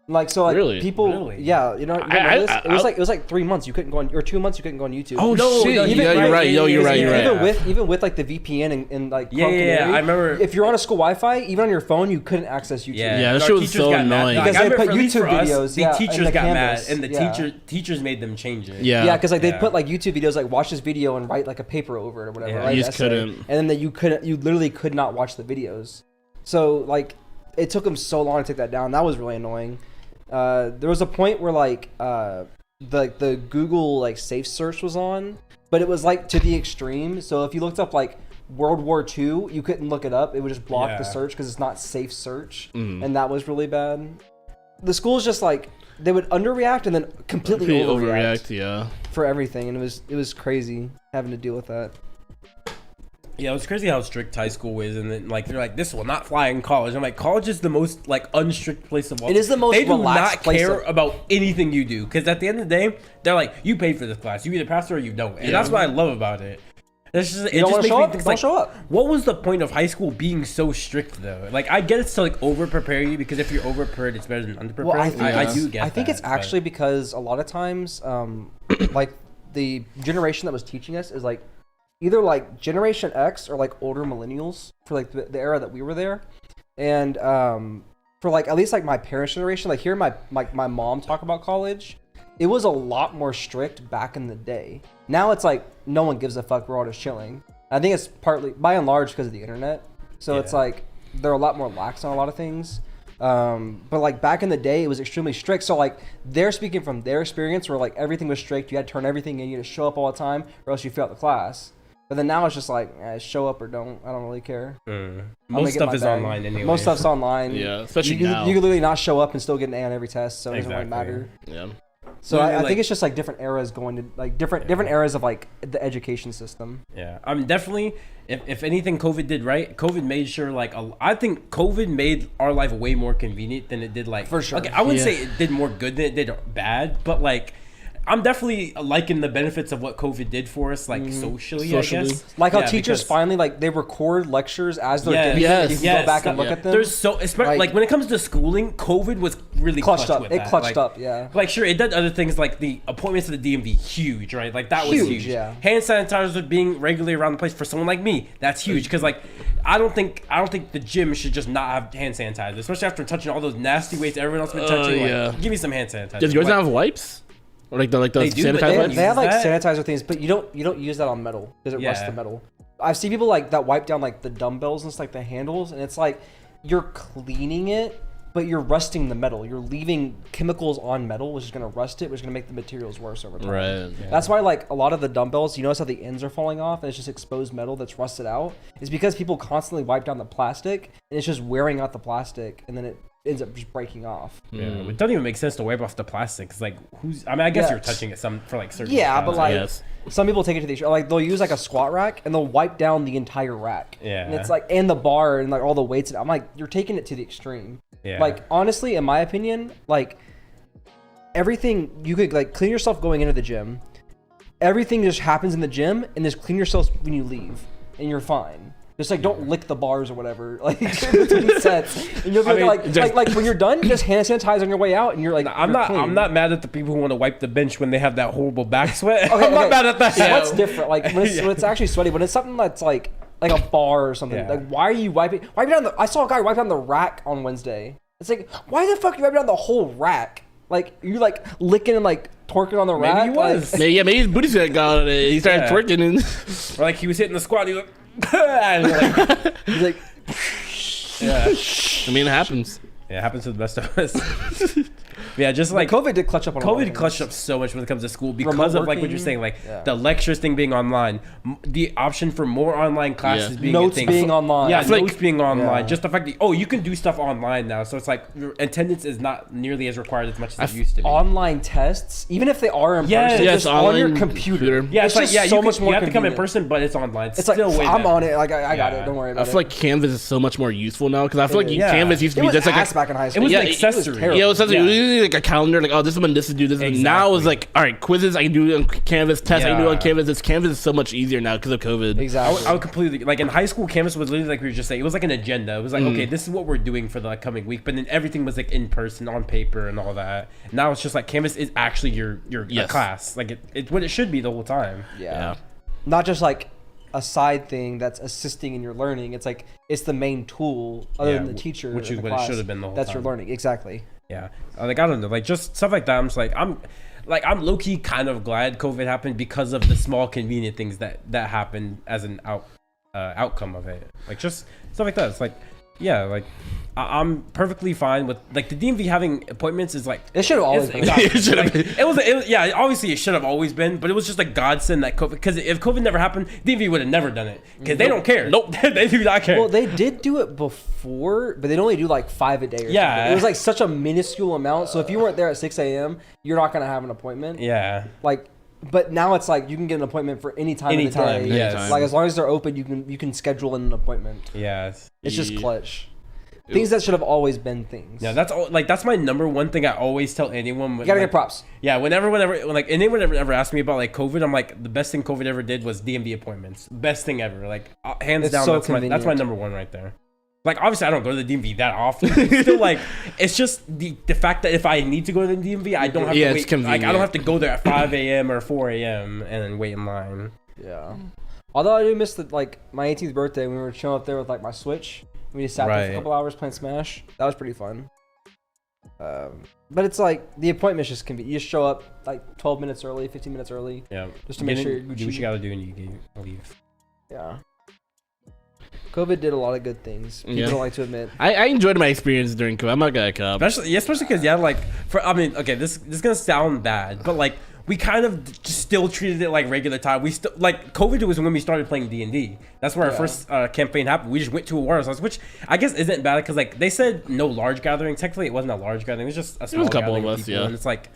Like so, like really? people, yeah, you know, it was like 3 months you couldn't go on, or 2 months you couldn't go on YouTube. Oh no, shit! Even, yeah, you're right. You're right. Even with like the VPN and like yeah, I remember if you're on a school Wi-Fi, even on your phone, you couldn't access YouTube. Yeah, that shit was so annoying because they put YouTube videos. The teachers got mad, and the teachers made them change it. Yeah, because like they put like YouTube videos, like watch this video and write like a paper over it or whatever. Right? You just couldn't, and then you literally could not watch the videos. So like, it took them so long to take that down. That was really annoying. There was a point where like the Google like safe search was on, but it was like to the extreme. So if you looked up like World War II, you couldn't look it up. It would just block the search because it's not safe search, and that was really bad. The schools just like they would underreact and then completely overreact. Yeah, for everything, and it was crazy having to deal with that. Yeah, it was crazy how strict high school is, and then like they're like, this will not fly in college. I'm like, college is the most like unstrict place of all. It is the most. They do not care about anything you do, because at the end of the day, they're like, you paid for this class, you either pass or you don't, and that's what I love about it. It's just, it just makes me think, like, show up. What was the point of high school being so strict though? Like, I get it's to like over prepare you, because if you're over prepared, it's better than under prepared. Well, I do get. I think it's actually because a lot of times, like the generation that was teaching us is like either like Generation X or like older millennials for like the era that we were there, and for like at least like my parents' generation, like hearing my mom talk about college, it was a lot more strict back in the day. Now it's like no one gives a fuck. We're all just chilling. I think it's partly by and large because of the internet. So it's like they're a lot more lax on a lot of things. But like back in the day, it was extremely strict. So like they're speaking from their experience, where like everything was strict. You had to turn everything in. You had to show up all the time, or else you failed the class. But then now it's just like, show up or don't. I don't really care. Most stuff is online anyway. Most stuff's online. Yeah, especially now. You can literally not show up and still get an A on every test, so it doesn't really matter. Yeah. So I think it's just like different eras going to like different eras of like the education system. Yeah, I mean definitely. If anything, COVID did right. COVID made sure like I think COVID made our life way more convenient than it did like. For sure. Okay, I wouldn't say it did more good than it did bad, but like. I'm definitely liking the benefits of what COVID did for us, like socially, I guess. Like how teachers finally like they record lectures as they're giving it. You can go back and look at them. There's so especially like when it comes to schooling, COVID was really clutched up. It clutched up, yeah. Like sure, it did other things like the appointments to the DMV, huge, right? Like that was huge. Yeah. Hand sanitizers being regularly around the place for someone like me, that's huge because like I don't think the gym should just not have hand sanitizer, especially after touching all those nasty waste everyone else been touching. Like, give me some hand sanitizer. Does yours not have wipes? Or like the sanitizer. They have like sanitizer things, but you don't use that on metal because it rusts the metal. I've seen people like that wipe down like the dumbbells and stuff, like the handles, and it's like you're cleaning it, but you're rusting the metal. You're leaving chemicals on metal, which is gonna rust it, which is gonna make the materials worse over time. Right. Yeah. That's why like a lot of the dumbbells, you notice how the ends are falling off and it's just exposed metal that's rusted out. It's because people constantly wipe down the plastic and it's just wearing out the plastic, and then it ends up just breaking off. Yeah, it doesn't even make sense to wipe off the plastic. It's like I guess you're touching it for like certain. Yeah, but like some people take it to the like they'll use like a squat rack and they'll wipe down the entire rack. Yeah, and it's like and the bar and like all the weights. I'm like, you're taking it to the extreme. Yeah. Like honestly, in my opinion, like everything you could like clean yourself going into the gym. Everything just happens in the gym, and just clean yourself when you leave, and you're fine. Just like don't lick the bars or whatever, like sets, and you'll be like when you're done, just hand sanitize on your way out, and you're like, I'm not mad at the people who want to wipe the bench when they have that horrible back sweat. I'm not mad at that. Sweat's different. Like when it's actually sweaty, when it's something that's like a bar or something. Like why are you wiping down I saw a guy wipe down the rack on Wednesday. It's like why the fuck are you wiping down the whole rack? Like you like licking and like twerking on the rack. Maybe he was. Maybe his booty sweat got on it. He started twerking and or like he was hitting the squat. He was like. He's like, yeah. I mean, it happens. Yeah, it happens to the best of us. Yeah, just like COVID did clutch up on COVID clutched up so much when it comes to school because Remote of like what you're saying, like the lectures thing being online, the option for more online classes being notes a thing. being online. Yeah, like- notes being online. Just the fact that you can do stuff online now, so it's like your attendance is not nearly as required as much as it used to be. Online tests, even if they are in person, yes, just on your online computer. Yeah, it's like just so much more. You have to come in convenient. person, but it's online. It's like still way I'm better. on it. Like I got it. Don't worry about I it. feel like Canvas is so much more useful now because I feel like Yeah. Canvas used to It be was just like ass back in high school. It was Yeah, an it was accessory. terrible. yeah, it was something it was usually like a calendar, like this is when this is due. This is Exactly. now it's like all right, quizzes I can do on Canvas, tests I can do on Yeah. Canvas. This Canvas is so much easier now because of COVID. Exactly. I would completely like in high school. Canvas was literally like we were just saying. It was like an agenda. It was like okay, this is what we're doing for the coming week. But then everything was like in person, on paper, and all that. Now it's just like Canvas is actually your Yes. class. Like it's what it should be the whole time. Yeah. Not just like a side thing that's assisting in your learning. It's like it's the main tool other than the teacher, which in is the what it class. should have been the whole That's time. your learning. Exactly. Yeah, like I don't know, like just stuff like that. I'm just like I'm low key kind of glad COVID happened because of the small convenient things that happened as an outcome of it. Like just stuff like that. It's like yeah, like I'm perfectly fine with like the DMV having appointments is like It should have always been. exactly. It should have Like, been. it was yeah, obviously it should have always been, but it was just a godsend that COVID, because if COVID never happened, DMV would have never done it because they don't care. Nope. They do not care. Well, they did do it before, but they'd only do like 5 a day. Or Yeah. something. It was like such a minuscule amount. So if you weren't there at 6 a.m., you're not gonna have an appointment. yeah. Like, but now it's like you can get an appointment for any time of the Anytime, day. yes. Like as long as they're open, you can schedule in an appointment. Yeah. It's just Yeah. clutch. Things that should have always been things. Yeah, that's all. Like that's my number one thing I always tell anyone. You gotta like, get props. Yeah, whenever like anyone ever asked me about like COVID, I'm like the best thing COVID ever did was DMV appointments. Best thing ever. Like hands It's down, so that's my convenient. number one right there. Like obviously I don't go to the DMV that often. It's still like it's just the fact that if I need to go to the DMV, I don't have Yeah, to it's wait. Like I convenient. don't have to go there at 5 a.m. or 4 a.m. and then wait in line. Yeah. Although I do miss my 18th birthday when we were chilling up there with like my Switch. We just sat there for a Right. couple hours playing Smash. That was pretty fun. But it's like the appointment's just convenient. You just show up like 12 minutes early, 15 minutes early. Yeah, Just to make sure you're do what Gucci. you gotta do and you leave. Yeah. COVID did a lot of good things. People Yeah. don't like to admit. I enjoyed my experience during COVID. I'm not gonna cop. Especially because like I mean okay this is gonna sound bad but like we kind of just still treated it like regular time. We still like COVID was when we started playing D&D. That's where our first campaign happened. We just went to a warehouse house, which I guess isn't bad because like they said no large gathering. Technically, it wasn't a large gathering. It was just a small couple gathering of us, people, yeah. And it's like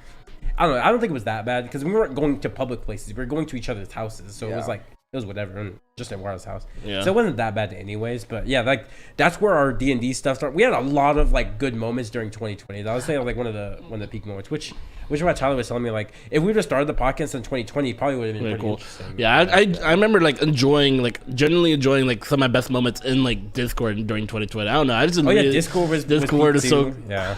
I don't know. I don't think it was that bad because we weren't going to public places. We were going to each other's houses, so it was Yeah. like it was whatever, and just a warehouse house. Yeah. So it wasn't that bad anyways. But yeah, like that's where our D&D stuff started. We had a lot of like good moments during 2020. That was say like one of the peak moments, which is why Tyler was telling me like if we would have started the podcast in 2020, it probably would have been Really pretty cool. interesting. Yeah, I remember like genuinely enjoying like some of my best moments in like Discord during 2020. I don't know. I just Oh yeah, really- Discord was Discord peak is so too. Yeah.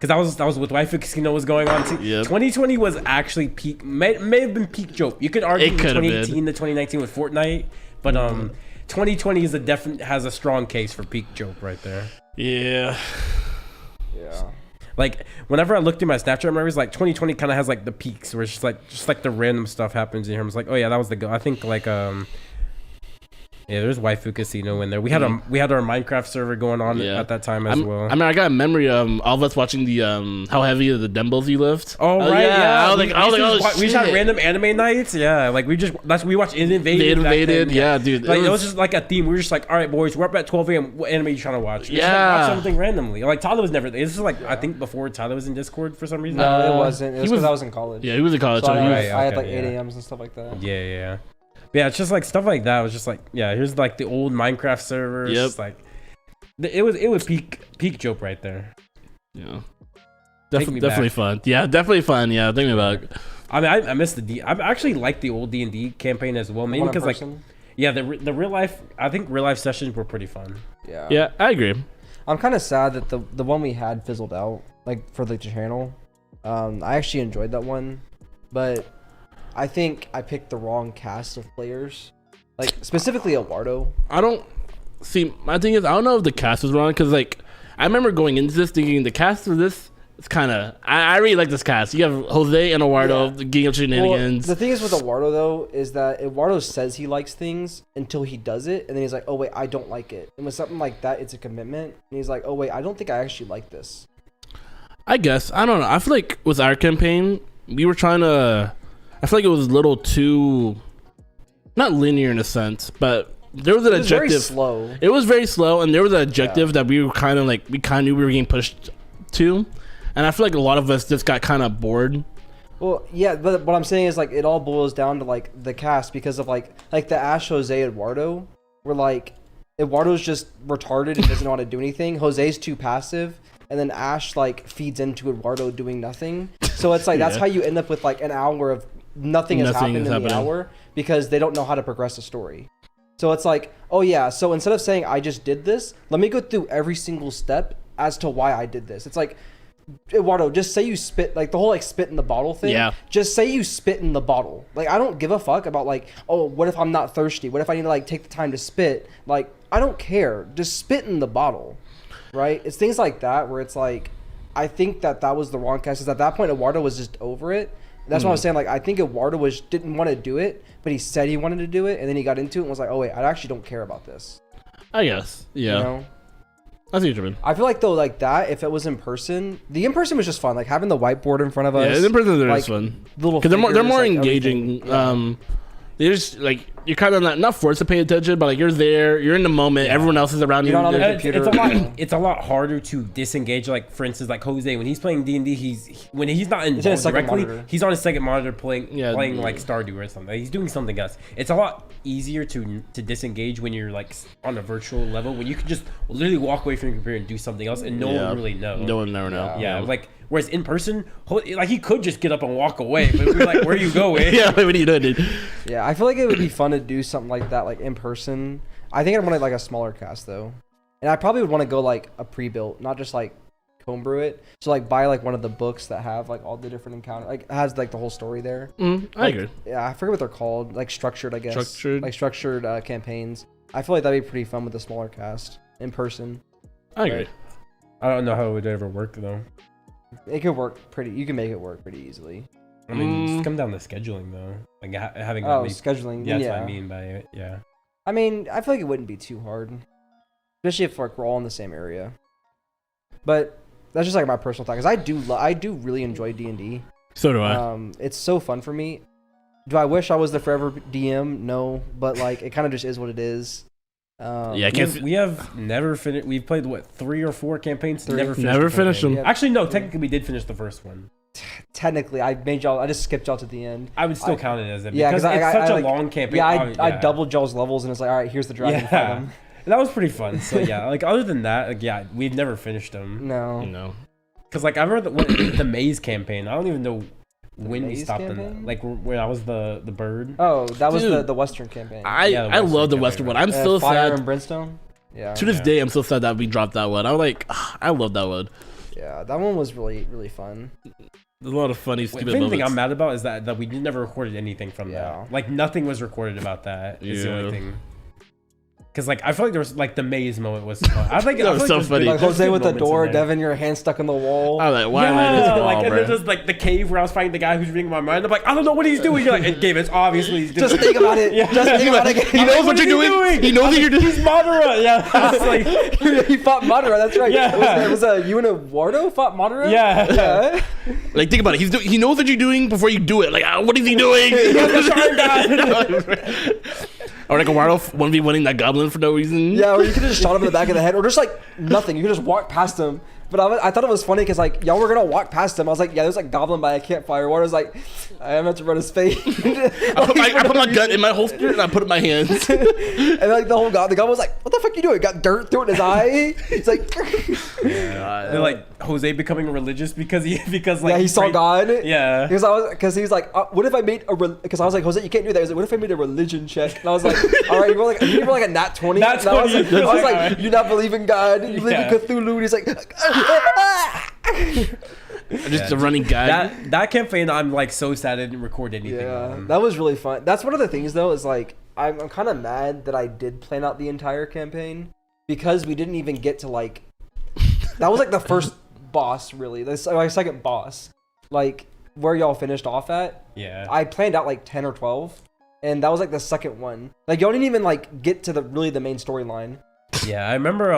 Because that was with Waifu Casino was going on too. Yep. 2020 was actually peak. May have been peak joke. You could argue It could have 2018 been. to 2019 with Fortnite, but 2020 is has a strong case for peak joke right there. Yeah. Yeah. Like whenever I looked through my Snapchat memories, like 2020 kind of has like the peaks where it's just like the random stuff happens in here. I'm just like, oh yeah, that was the go. I think like yeah, there's Waifu Casino in there. We had our Minecraft server going on Yeah. at that time as well. I mean, I got a memory of all of us watching the how heavy are the dumbbells you lift. Oh right, yeah. I was like, oh we just had shit. random anime nights. Yeah, like we watched It Invaded. They back then, invaded, yeah, dude. Like it was just like a theme. We were just like, all right, boys, we're up at 12 a.m. What anime are you trying to watch? We just, like, Yeah. watch something randomly. Like Tyler was never. This is like I think before Tyler was in Discord for some reason. No, it wasn't. It he was was- because I was in college. Yeah, he was in college. So so he was- Right. I had okay, like yeah. 8 a.m.s and stuff like that. Yeah. But yeah, it's just like stuff like that. It was just like here's like the old Minecraft servers. Yep. Just, like it was peak joke right there. yeah. Take me Definitely back. fun. Yeah, definitely fun. Yeah, thinking about it. I mean, I miss I actually like the old D&D campaign as well, mainly One in because like person? yeah, the real life. I think real life sessions were pretty fun. Yeah, I agree. I'm kind of sad that the one we had fizzled out, like for the channel. I actually enjoyed that one, but I think I picked the wrong cast of players, like specifically Eduardo. I don't see. My thing is, I don't know if the cast was wrong because, like, I remember going into this thinking the cast for this is kind of. I really like this cast. You have Jose and Eduardo getting up shenanigans. Well, the thing is with Eduardo though is that Eduardo says he likes things until he does it, and then he's like, "Oh wait, I don't like it." And with something like that, it's a commitment. And he's like, "Oh wait, I don't think I actually like this." I guess. I don't know. I feel like with our campaign, we were trying to... I feel like it was a little too... Not linear in a sense, but there was an objective. Very slow. It was very slow, and there was an objective that we were kind of like... We kind of knew we were getting pushed to. And I feel like a lot of us just got kind of bored. Well, yeah, but what I'm saying is, like, it all boils down to, like, the cast because of, like the Ash, Jose, Eduardo, were, like... Eduardo's just retarded and doesn't know how to do anything. Jose's too passive. And then Ash, like, feeds into Eduardo doing nothing. So it's like, that's how you end up with, like, an hour of nothing has happened in the hour because they don't know how to progress the story. So it's like, oh, yeah, so instead of saying, I just did this, let me go through every single step as to why I did this. It's like, Eduardo, just say you spit, like, the whole, like, spit in the bottle thing. Yeah. Just say you spit in the bottle. Like, I don't give a fuck about, like, oh, what if I'm not thirsty? What if I need to, like, take the time to spit? Like, I don't care. Just spit in the bottle. Right? It's things like that where it's like, I think that was the wrong cast. Because at that point, Eduardo was just over it. That's what I was saying. Like, I think Eduardo didn't want to do it, but he said he wanted to do it, and then he got into it and was like, oh wait, I actually don't care about this. I guess. Yeah. You know? I see what you mean. I feel like though, like that, if it was in person, the in person was just fun. Like having the whiteboard in front of us. Yeah, in person they're just fun. Little because they're more like, engaging. They're just like you're kind of not forced to pay attention, but like you're there, you're in the moment. Yeah. Everyone else is around you. Not on the computer. It's a lot harder to disengage. Like for instance, like Jose when he's playing D&D, when he's not involved directly, he's on his second monitor playing like Stardew or something. He's doing something else. It's a lot easier to disengage when you're like on a virtual level when you can just literally walk away from your computer and do something else and no one really knows. No one never know. Yeah, like. Whereas in person, like he could just get up and walk away, but we're like, "Where are you going?" Yeah, what are you doing, dude? Yeah, I feel like it would be fun to do something like that, like in person. I think I'd want like a smaller cast though, and I probably would want to go like a pre-built, not just like homebrew it. So like buy like one of the books that have like all the different encounters, like has like the whole story there. I agree. Yeah, I forget what they're called, like structured, I guess. Structured campaigns. I feel like that'd be pretty fun with a smaller cast in person. I agree. I don't know how it would ever work though. It could work you can make it work pretty easily. I mean, just come down to scheduling though. Like having scheduling. Yeah, that's what I mean by it. Yeah. I mean, I feel like it wouldn't be too hard, especially if like we're all in the same area. But that's just like my personal thought, because I do really enjoy D&D. So do I. It's so fun for me. Do I wish I was the forever DM? No, but like it kind of just is what it is. We have never finished. We've played what 3 or 4 campaigns. Never finished them. Yeah. Actually, no. Technically, we did finish the first one. Technically, I just skipped y'all to the end. I would still count it as it. Yeah, because it's such a long campaign. Yeah, I doubled y'all's levels, and it's like, all right, here's the dragon. Yeah, that was pretty fun. So yeah, like other than that, like yeah, we've never finished them. No. Because like I remember the maze campaign. I don't even know when we stopped in that. Like when I was the bird. Oh, that was the Western campaign. I love the Western one. I'm still sad. Fire and Brimstone. Yeah. To this day, I'm so sad that we dropped that one. I'm like, I love that one. Yeah, that one was really, really fun. There's a lot of funny, stupid moments. The thing I'm mad about is that we never recorded anything from that. Like nothing was recorded about that. Is the only thing. Because like I feel like there was like the maze moment was fun. I think that was so funny. Like Jose with the door, Devin, your hand stuck in the wall. I'm like, why am I in this wall, and then there's like the cave where I was fighting the guy who's reading my mind. I'm like, I don't know what he's doing. You're like, and Gabe, it's obviously he's just think about it. Just think about it. He knows what you're doing. He knows what you're doing. He's Madara. Yeah. He fought Madara. That's right. Yeah. It was you and Eduardo fought Madara. Yeah. Like think about it. He knows what you're doing before you do it. Like what is he doing? Or like a Eduardo 1v1ing that goblin for no reason. Yeah, or you could have just shot him in the back of the head, or just like nothing. You could just walk past him. But I thought it was funny because like y'all were gonna walk past him. I was like, yeah, there's like goblin by a campfire. Eduardo's like, I am about to run his face. I put my gun in my holster and I put it in my hands. And like the goblin was like, what the fuck you doing? Got dirt through it in his eye. It's like, they're like Jose becoming religious because he saw God. Yeah, because he was like, what if I made because I was like, Jose, you can't do that. He was like, what if I made a religion check? And I was like, all right, you were like a nat 20. Nat 20. I was like, you not believe in God? You believe in Cthulhu? And he's like. Just a running gag. That campaign, I'm like so sad I didn't record anything. Yeah, that was really fun. That's one of the things though, is like I'm kind of mad that I did plan out the entire campaign because we didn't even get to like that was like the first boss really. That's my second boss. Like where y'all finished off at. Yeah. I planned out like 10 or 12, and that was like the second one. Like y'all didn't even like get to the main storyline. Yeah, I remember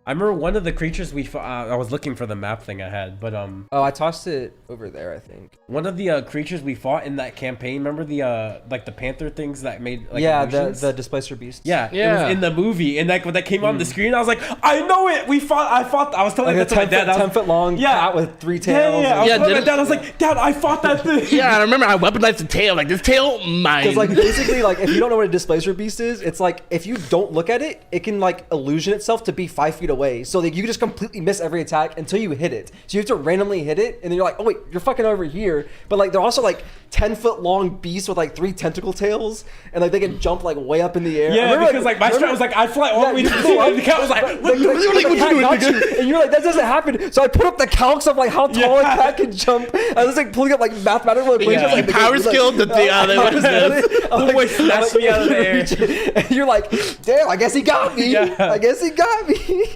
I remember one of the creatures we fought. I was looking for the map thing I had, but Oh, I tossed it over there, I think. one of the creatures we fought in that campaign. Remember the like the panther things that made like Yeah, illusions? the displacer beasts. Yeah, it was in the movie, and like when that came on the screen, I was like, I know it. I was telling Like a that to my dad. 10 foot long cat with 3 tails. Yeah. I was Yeah, telling my dad. I was like, Dad, I fought that thing. Yeah, I remember I weaponized the tail. Like, this tail, mine. Because like basically like if you don't know what a displacer beast is, it's like if you don't look at it, it can like illusion itself to be 5 feet away. So like you can just completely miss every attack until you hit it. So you have to randomly hit it, and then you're like, oh wait, you're fucking over here. But like they're also like 10-foot long beasts with like 3 tentacle tails, and like they can jump like way up in the air. Yeah, because like my strat was like I fly all the way to the sea, and the cat was like, the cat got you, and you're like, that doesn't happen. So I put up the calcs of like how tall a cat can jump. I was like pulling up like mathematical equations. Like, power skill that the boy snatched me out of the air. And you're like, damn, I guess he got me. I guess he got me.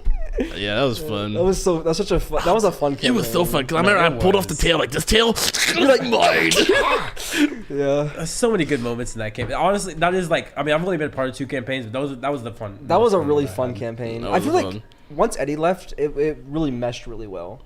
Yeah, that was fun. That was such a fun. That was a fun campaign. It was so fun because I remember I pulled off the tail like this tail. You're like mine. Yeah. There's so many good moments in that campaign. Honestly, that is like I mean I've only been part of 2 campaigns, but that was the fun. That was a really fun campaign. I feel fun. like once Eddie left, it really meshed really well.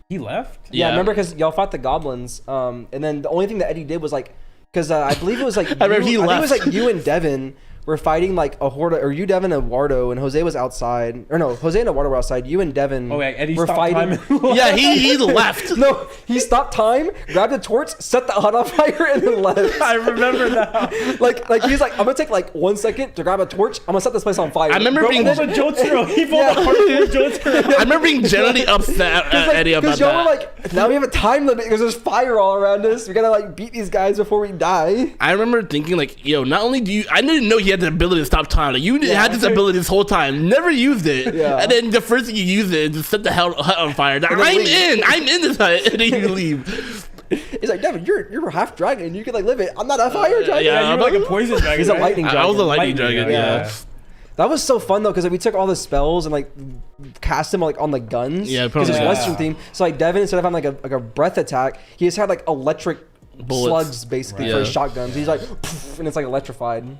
He left. Yeah, remember because y'all fought the goblins, and then the only thing that Eddie did was like, because I believe it was like I think it was like you and Devin were fighting like a horde, or you, Devin, and Wardo, and Jose was outside. Or no, Jose and Wardo were outside. You and Devin were fighting. Yeah, he left. No, he stopped time, grabbed a torch, set the hut on fire, and then left. I remember that. like he's like, I'm gonna take like 1 second to grab a torch. I'm gonna set this place on fire. I remember being a Jotaro. He pulled a hardcore Jotaro. I remember being generally upset at Eddie about that. Because y'all were like, now we have a time limit because there's fire all around us. We gotta like beat these guys before we die. I remember thinking like, yo, not only do you, I didn't know he had the ability to stop time. Like, you had this ability this whole time, never used it, and then the first thing you use it is to set the hut on fire. I'm in this hut, and then you leave. He's like, Devin, you're half dragon. You can like live it. I'm not a fire dragon. Yeah, you're like a poison dragon. He's a lightning dragon. I was a lightning dragon. Yeah. That was so fun though, because like, we took all the spells and like cast them like on the guns. Yeah, because it's Western theme. So like Devin, instead of having like a breath attack, he just had like electric slugs basically for his shotguns. He's like, poof, and it's like electrified.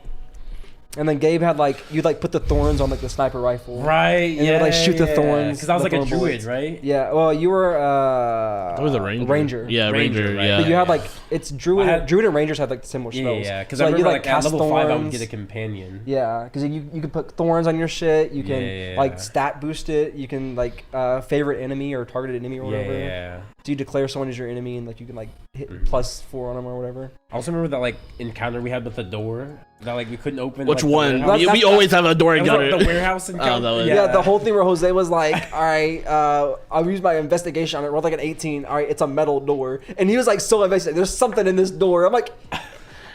And then Gabe had like, you'd like put the thorns on like the sniper rifle. Right, and would like shoot the thorns. Because I was like a druid, bullets. right? Yeah, well, you were I was a ranger. Yeah, ranger. Right? Yeah. But you had like, it's druid. Druid and rangers had like similar spells. Yeah, because so, I remember like at level 5 I would thorns. get a companion. Yeah, because you can put thorns on your shit. You can like stat boost it. You can like favorite enemy or targeted enemy or whatever. Yeah. So you declare someone as your enemy and like you can like hit +4 on them or whatever. I also remember that like encounter we had with the door that like we couldn't open. Which like, one? We always have a door encounter. The warehouse encounter. Yeah, the whole thing where Jose was like, all right, I'll use my investigation on it. Rolled like an 18. All right, it's a metal door. And he was like so invested. There's something in this door. I'm like,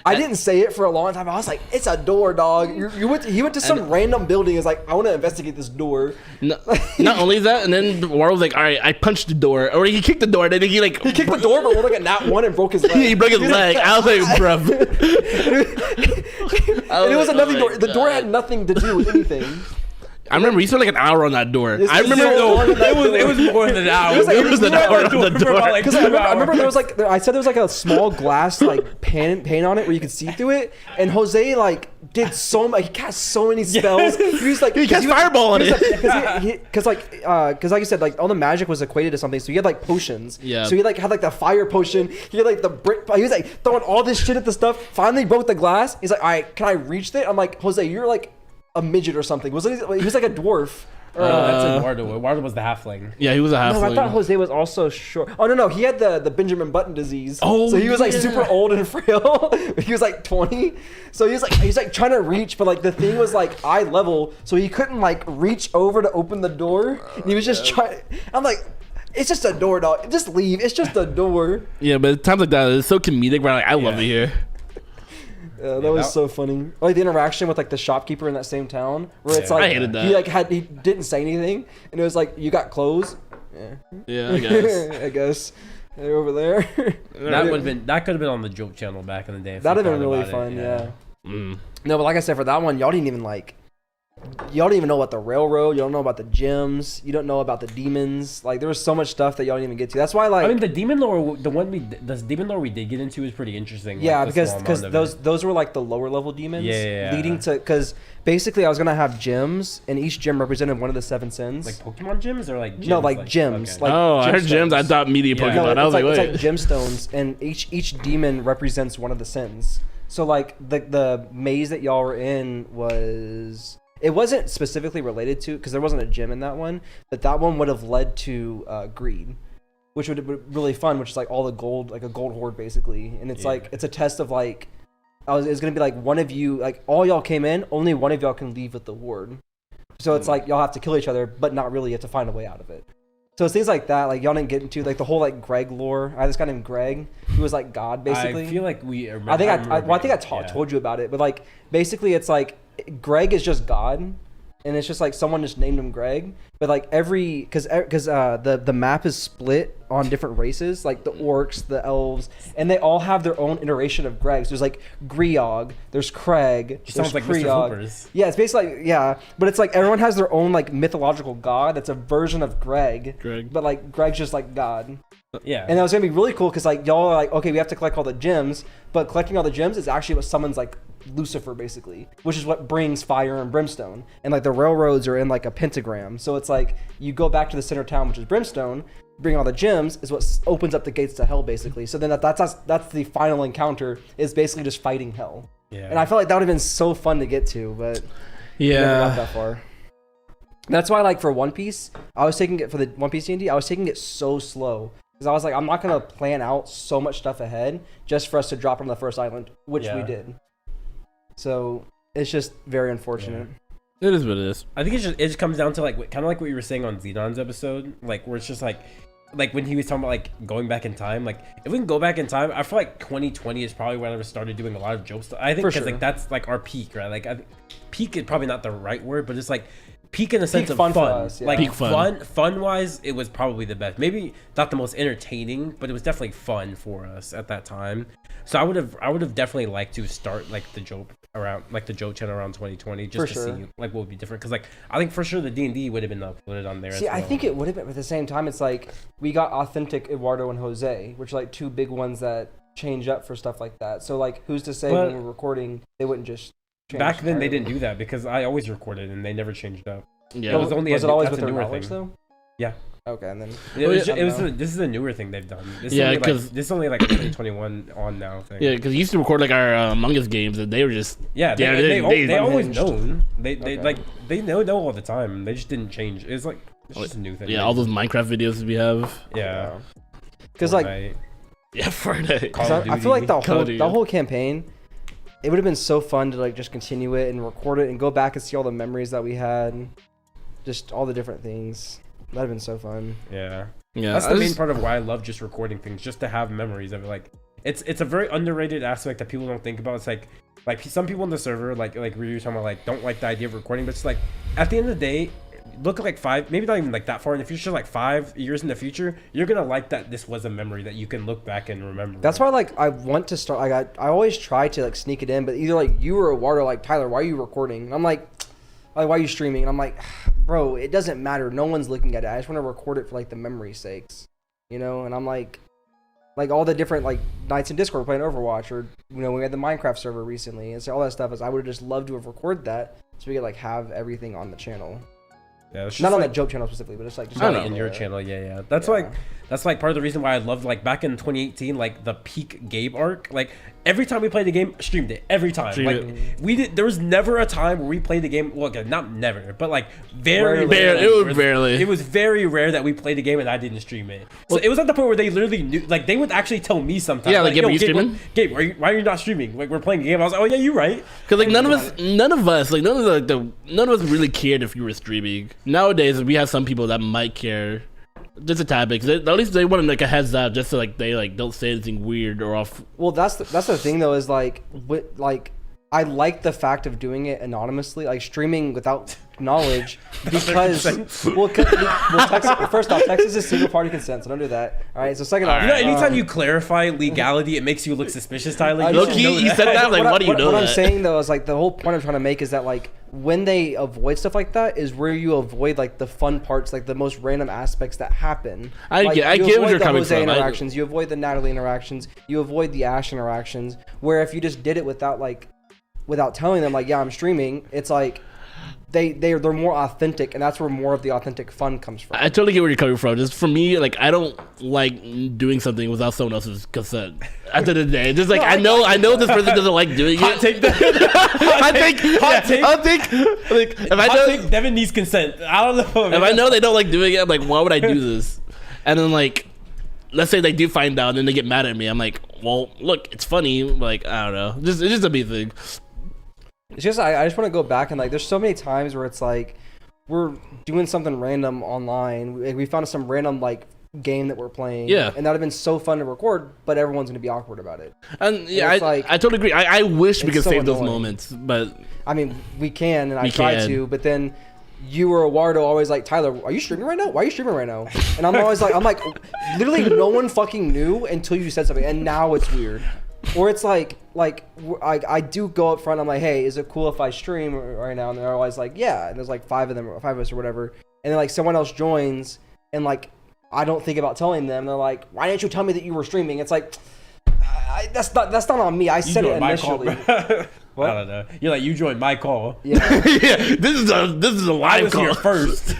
I didn't say it for a long time. I was like, it's a door, dog. He went to some random building. Is like, I want to investigate this door. Not only that, and then War was like, all right, I punched the door. Or he kicked the door. And then he kicked the door, but rolled like a nat 1 and broke his leg. He broke his leg. I was like, bruv. And it was another door. The door had nothing to do with anything. I remember he spent like an hour on that door. I remember it was more than an hour. It was an hour on the door. Because I remember there was like I said there was like a small glass like pane on it where you could see through it, and Jose like did so much. He cast so many spells. He was like he cast fireball on it. Because like you said, like all the magic was equated to something. So he had like potions. Yeah. So he like had like the fire potion. He had like the brick. He was like throwing all this shit at the stuff. Finally broke the glass. He's like, all right, can I reach it? I'm like, Jose, you're like a midget or something. He was like a dwarf. That's like Wardo. Wardo was the halfling. Yeah, he was a halfling. No, I thought Jose was also short. Oh no, he had the Benjamin Button disease. Oh, so he was like super old and frail. He was like 20. So he's like trying to reach, but like the thing was like eye level, so he couldn't like reach over to open the door. And he was just trying. I'm like, it's just a door, dog. Just leave. It's just a door. Yeah, but at times like that, it's so comedic. Where like, I love it here. Yeah, that was so funny. Like the interaction with like the shopkeeper in that same town, where it's like I hated that. He didn't say anything, and it was like, you got clothes. Yeah, I guess. I guess they're over there. That could have been on the Jowp channel back in the day. That'd have been really fun. Yeah. Mm. No, but like I said, for that one, y'all didn't even like. y'all don't even know about the railroad. You don't know about the gyms. You don't know about the demons. Like there was so much stuff that y'all didn't even get to. That's why like. I mean, the demon lore, the demon lore we did get into is pretty interesting. Yeah, like, because those were like the lower level demons. Yeah. Leading to because basically I was gonna have gyms and each gym represented one of the 7 sins. Like Pokemon gyms or like gyms? No, like gyms. Okay. Like I heard gyms. I thought media Pokemon. No, I was it's wait. like gemstones, and each demon represents one of the sins. So like the maze that y'all were in was. It wasn't specifically related to, because there wasn't a gym in that one, but that one would have led to greed, which would have been really fun, which is like all the gold, like a gold hoard basically. And it's like, it's a test of like, it's going to be like one of you, like all y'all came in, only one of y'all can leave with the hoard. So it's like y'all have to kill each other, but not really, you have to find a way out of it. So it's things like that, like y'all didn't get into, like the whole like Greg lore. I had this guy named Greg, who was like God basically. I feel like we. I think I told you about it, but like basically it's like Greg is just God, and it's just like someone just named him Greg. But like because the map is split on different races, like the orcs, the elves, and they all have their own iteration of Gregs. There's like Griog, there's Craig, sounds like Creog. Mr. Hoopers. Yeah, it's basically but it's like everyone has their own like mythological god that's a version of Greg. But like Greg's just like God. Yeah. And that was gonna be really cool because like y'all are like, okay, we have to collect all the gems, but collecting all the gems is actually what summons like Lucifer basically, which is what brings fire and brimstone. And like the railroads are in like a pentagram, so it's like you go back to the center town, which is brimstone, bring all the gems is what opens up the gates to hell basically. So then that's the final encounter, is basically just fighting hell. Yeah. And I felt like that would have been so fun to get to, but never got that far. That's why like for One Piece, I was taking it for the One Piece DnD, I was taking it so slow. Because I was like, I'm not going to plan out so much stuff ahead just for us to drop on the first island, which we did. So it's just very unfortunate. Yeah. It is what it is. I think it just comes down to like kind of like what you were saying on Xenon's episode, like where it's just like when he was talking about like going back in time. Like if we can go back in time, I feel like 2020 is probably when I started doing a lot of Jowp stuff. I think because like that's like our peak, right? Like peak is probably not the right word, but it's like peak in the sense of fun. Us, yeah. Like peak fun wise, it was probably the best. Maybe not the most entertaining, but it was definitely fun for us at that time. So I would have definitely liked to start like the Jowp channel around 2020 just to see like what would be different, because like I think for sure the D&D would have been uploaded on there. See, I think it would have been, but at the same time it's like we got authentic Eduardo and Jose, which are like two big ones that change up for stuff like that. So like who's to say when we're recording they wouldn't just change back then they didn't do that, because I always recorded and they never changed up. Yeah, was it always with their knowledge though? Yeah. Okay, and then this is a newer thing they've done. This is only like a 2021 on now thing. Yeah, because you used to record like our Among Us games, and they were just they always known. They know all the time. They just didn't change. It's like it's just a new thing. Yeah, all those Minecraft videos we have. Yeah, because like Fortnite. I feel like the whole campaign, it would have been so fun to like just continue it and record it and go back and see all the memories that we had, just all the different things. That'd have been so fun. Yeah. That's the main part of why I love just recording things, just to have memories of it. Like it's a very underrated aspect that people don't think about. It's like some people in the server, like we were talking about, like don't like the idea of recording, but it's like at the end of the day, look at like maybe not even like that far in the future, like 5 years in the future, you're gonna like that this was a memory that you can look back and remember. That's why like I want to start. I always try to like sneak it in, but either like you or Eduardo, like Tyler, why are you recording? And I'm like why are you streaming? And I'm like, bro, it doesn't matter. No one's looking at it. I just want to record it for like the memory's sakes, you know? And I'm like all the different like nights in Discord playing Overwatch, or we had the Minecraft server recently, and so all that stuff is I would have just loved to have recorded that so we could like have everything on the channel. Yeah, it's not on the Jowp channel specifically, but it's like just in your channel. Yeah. That's like part of the reason why I loved like back in 2018, like the peak Gabe arc. Like every time we played the game, streamed it every time. We did. There was never a time where we played the game. Well, not never, but like very rarely. It was very rare that we played the game and I didn't stream it. So it was at the point where they literally knew. Like they would actually tell me sometimes. Yeah, like, Gabe, are you streaming? Gabe, why are you not streaming? Like we're playing a game. I was like, oh yeah, you're right. Because like none of us really cared if you were streaming. Nowadays, we have some people that might care just a tad bit, because at least they want like a heads up, just so like they like don't say anything weird or off. Well, that's the thing though, is like I like the fact of doing it anonymously, like streaming without knowledge, because Texas, first off, Texas is single party consent, so don't do that. All right, so second off, anytime you clarify legality, it makes you look suspicious, Tyler. You said that, like what do you know? What I'm saying though is like the whole point I'm trying to make is that like when they avoid stuff like that is where you avoid like the fun parts, like the most random aspects that happen. I get where you're coming from. Interactions, you avoid the Natalie interactions, you avoid the Ash interactions. Where if you just did it without telling them like, yeah, I'm streaming, it's like they're more authentic, and that's where more of the authentic fun comes from. I totally get where you're coming from. Just for me, like I don't like doing something without someone else's consent. At the end of the day, just like I know this person doesn't like doing hot it. Take that. Hot take. Like if I know Devin needs consent. I don't know. Man. If I know they don't like doing it, I'm like, why would I do this? And then like, let's say they do find out, and then they get mad at me. I'm like, well, look, it's funny. Like I don't know. It's just a me thing. It's just I just want to go back and like there's so many times where it's like we're doing something random online. We found some random like game that we're playing. Yeah. And that'd have been so fun to record, but everyone's gonna be awkward about it. And yeah, I totally agree. I wish we could save those moments, but I mean we can and I try to, but then you or Eduardo always like, Tyler, are you streaming right now? Why are you streaming right now? And I'm always like literally no one fucking knew until you said something, and now it's weird. Or it's like I do go up front. I'm like, hey, is it cool if I stream right now? And they're always like, yeah. And there's like five of us or whatever. And then like someone else joins, and like I don't think about telling them. They're like, why didn't you tell me that you were streaming? It's like that's not on me. I said it initially. What? I don't know. You're like, you joined my call. Yeah. Yeah. This is a live I was call. Here first.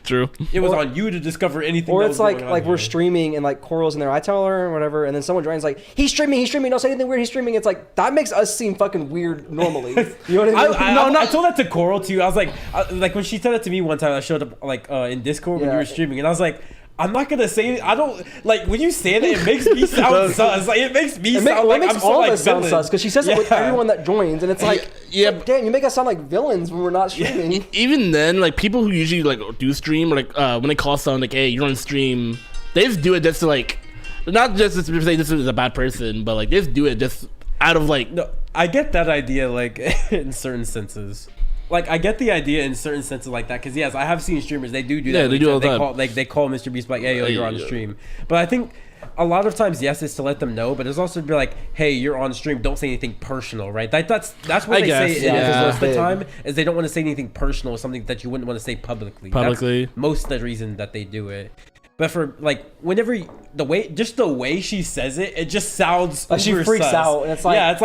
True. It was on you to discover anything. Or it's like we're streaming and like Coral's in there. I tell her or whatever, and then someone joins like, he's streaming. Don't say anything weird. He's streaming. It's like that makes us seem fucking weird normally. You know what I mean? I told that to Coral too. I was like when she said it to me one time. I showed up like in Discord when you were streaming, and I was like, I'm not gonna say. I don't like when you say that. It makes me sound sus. Like it makes me sound like I'm so like sound sus because she says it with everyone that joins, and it's like, damn, you make us sound like villains when we're not streaming. Even then, like people who usually like do stream, or like when they call someone like, hey, you're on stream, they just do it just to like, not just to say this is a bad person, but like they just do it just out of like. No, I get that idea like in certain senses. Like I get the idea in certain senses like that because yes, I have seen streamers they do that. Yeah, they do all that. They call Mr. Beast like, hey, yo, you're on stream. But I think a lot of times, yes, it's to let them know, but it's also to be like, hey, you're on stream. Don't say anything personal, right? That's what they say. Because most of the time is they don't want to say anything personal, something that you wouldn't want to say publicly. That's most of the reason that they do it. But for like whenever the way she says it, it just sounds like she freaks out, and it's like, yeah, it's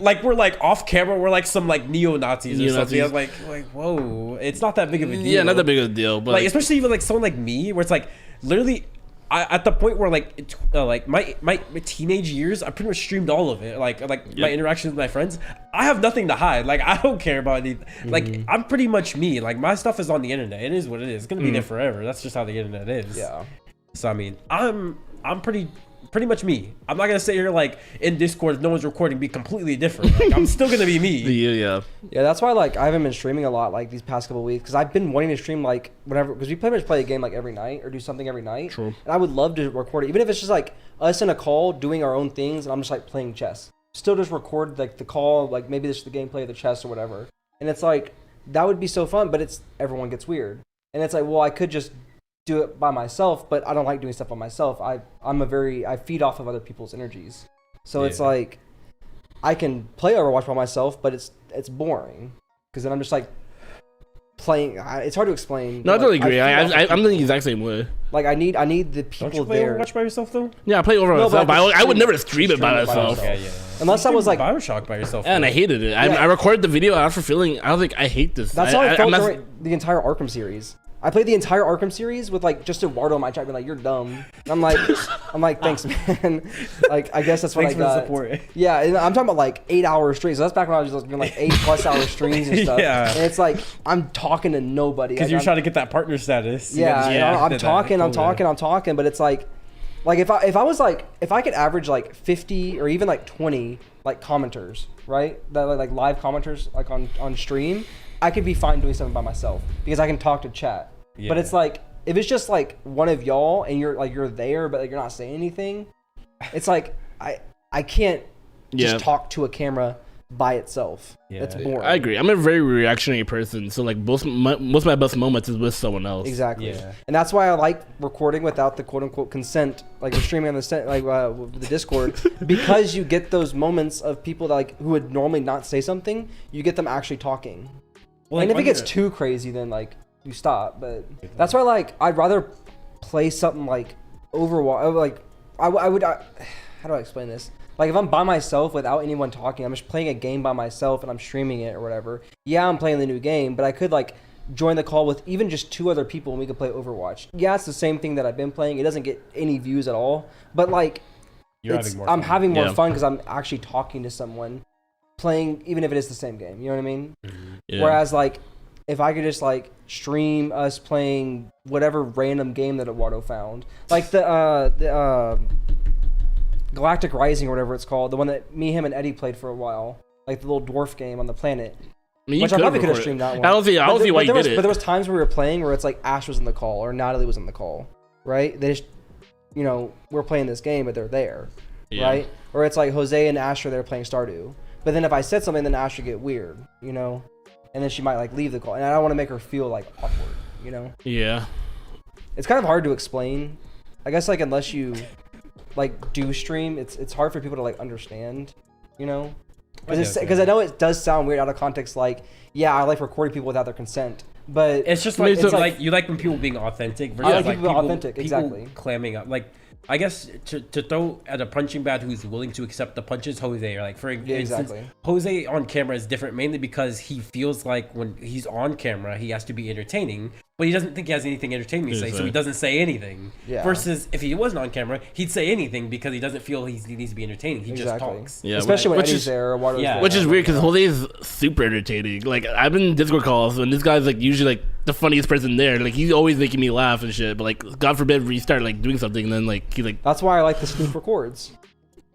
like we're like off camera, we're like some like neo-Nazis or something. I was like whoa, it's not that big of a deal. Yeah, not that big of a deal, but like especially even like someone like me, where it's like literally. At the point where like my teenage years, I pretty much streamed all of it. Like my interactions with my friends, I have nothing to hide. Like I don't care about anything. Like I'm pretty much me. Like my stuff is on the internet. It is what it is. It's gonna be there forever. That's just how the internet is. Yeah. So I mean, I'm pretty much me. I'm not gonna sit here like in Discord if no one's recording be completely different. Like I'm still gonna be me. Yeah, that's why like I haven't been streaming a lot like these past couple of weeks because I've been wanting to stream like whatever because we pretty much play a game like every night or do something every night. True. And I would love to record it even if it's just like us in a call doing our own things and I'm just like playing chess. Still just record like the call, like maybe this is the gameplay of the chess or whatever. And it's like that would be so fun, but it's everyone gets weird. And it's like, well, I could just do it by myself, but I don't like doing stuff by myself. I feed off of other people's energies. So it's like I can play Overwatch by myself, but it's boring because then I'm just like playing. It's hard to explain. No, I totally agree. I'm the exact same way. Like I need the people Don't you play there. Overwatch by yourself though? Yeah, I play Overwatch by myself. I would never stream it by myself. Yeah. Unless I was like Bioshock by yourself. Yeah, and I hated it. I recorded the video after feeling. I was like, I hate this. That's how I felt during the entire Arkham series. I played the entire Arkham series with like just Eduardo on my chat being like, "You're dumb." And I'm like, "Thanks, man." Like, I guess that's what I got. For the support. Yeah, and I'm talking about like 8-hour streams. So that's back when I was just doing like 8+ hour streams and stuff. Yeah. And it's like I'm talking to nobody because you're trying to get that partner status. Yeah, I'm talking, but it's like if I could average like 50 or even like 20 like commenters, right? That like live commenters like on stream. I could be fine doing something by myself because I can talk to chat. Yeah. But it's like if it's just like one of y'all and you're there but like, you're not saying anything, it's like I can't just talk to a camera by itself. Yeah. It's boring. I agree. I'm a very reactionary person, so like most of my best moments is with someone else. Exactly. Yeah. And that's why I like recording without the quote unquote consent, like we're streaming on the Discord, because you get those moments of people that like who would normally not say something, you get them actually talking. Well, and like, if it gets too crazy, then like you stop. But that's why like I'd rather play something like Overwatch. Like I would. How do I explain this? Like if I'm by myself without anyone talking, I'm just playing a game by myself and I'm streaming it or whatever. Yeah, I'm playing the new game, but I could like join the call with even just 2 other people and we could play Overwatch. Yeah, it's the same thing that I've been playing. It doesn't get any views at all, but like I'm having more fun because I'm actually talking to someone playing, even if it is the same game. You know what I mean? Yeah. Whereas like if I could just like stream us playing whatever random game that Eduardo found, like the Galactic Rising or whatever it's called, the one that me, him, and Eddie played for a while, like the little dwarf game on the planet. I mean, which I probably could have streamed that one. I don't see why you did it. But there was times where we were playing where it's like Ash was in the call or Natalie was in the call, right? They just, we're playing this game, but they're there, right? Or it's like Jose and Ash are there playing Stardew. But then if I said something, then Ash would get weird, and then she might like leave the call, and I don't want to make her feel like awkward, Yeah. It's kind of hard to explain. I guess like unless you like do stream, it's hard for people to like understand, because I know it does sound weird out of context. Like, yeah, I like recording people without their consent, but it's just like it's like you like when people being authentic versus like people authentic, exactly. Clamming up. Like, I guess to throw at a punching bag who's willing to accept the punches, Jose, or like for instance, Jose on camera is different mainly because he feels like when he's on camera he has to be entertaining, but he doesn't think he has anything entertaining to say, so he doesn't say anything. Yeah. Versus if he wasn't on camera, he'd say anything because he doesn't feel he needs to be entertaining. He just talks. Yeah, especially when Eddie's there or Water's there. Which is weird because Jose is super entertaining. Like I've been in Discord calls and this guy's like usually like the funniest person there. Like he's always making me laugh and shit. But like God forbid we start like doing something and then like he like. That's why I like the sneak records.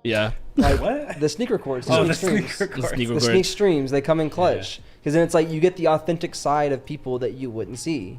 Yeah. Like what? The sneak records. The sneak records. The sneak streams. They come in clutch because then it's like you get the authentic side of people that you wouldn't see.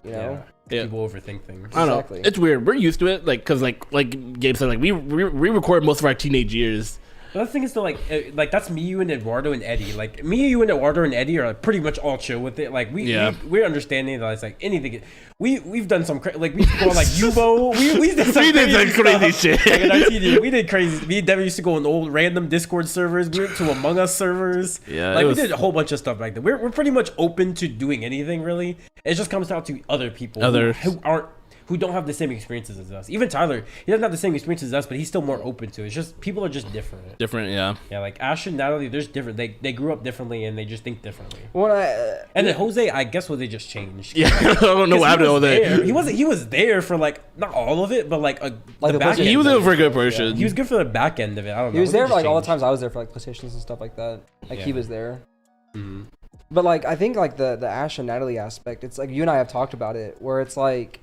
Yeah. People overthink things. I don't know. It's weird. We're used to it, like, cause like Gabe said, like we record most of our teenage years. But the thing is, though, like that's me, you, and Eduardo and Eddie. Like me, you, and Eduardo and Eddie are pretty much all chill with it. Like we're understanding that it's like anything. We've done some like we go on like Yubo. We did some crazy shit. Like in our TD, we did crazy. Me and Devin used to go on old random Discord servers. We went to Among Us servers. Yeah, like we did a whole bunch of stuff like that. We're pretty much open to doing anything really. It just comes down to other people who don't have the same experiences as us. Even Tyler, he doesn't have the same experiences as us, but he's still more open to it. It's just people are just different. Different, yeah. Yeah, like Ash and Natalie, there's different. They grew up differently and they just think differently. Well, and then Jose, I guess they just changed. Yeah, I don't know what happened to Jose. He was there for like not all of it, but like the back end. He was there for a good portion. Yeah. He was good for the back end of it. I don't know. He was there for like all the times I was there for like PlayStations and stuff like that. Like he was there. Mm-hmm. But like I think like the Ash and Natalie aspect, it's like you and I have talked about it, where it's like.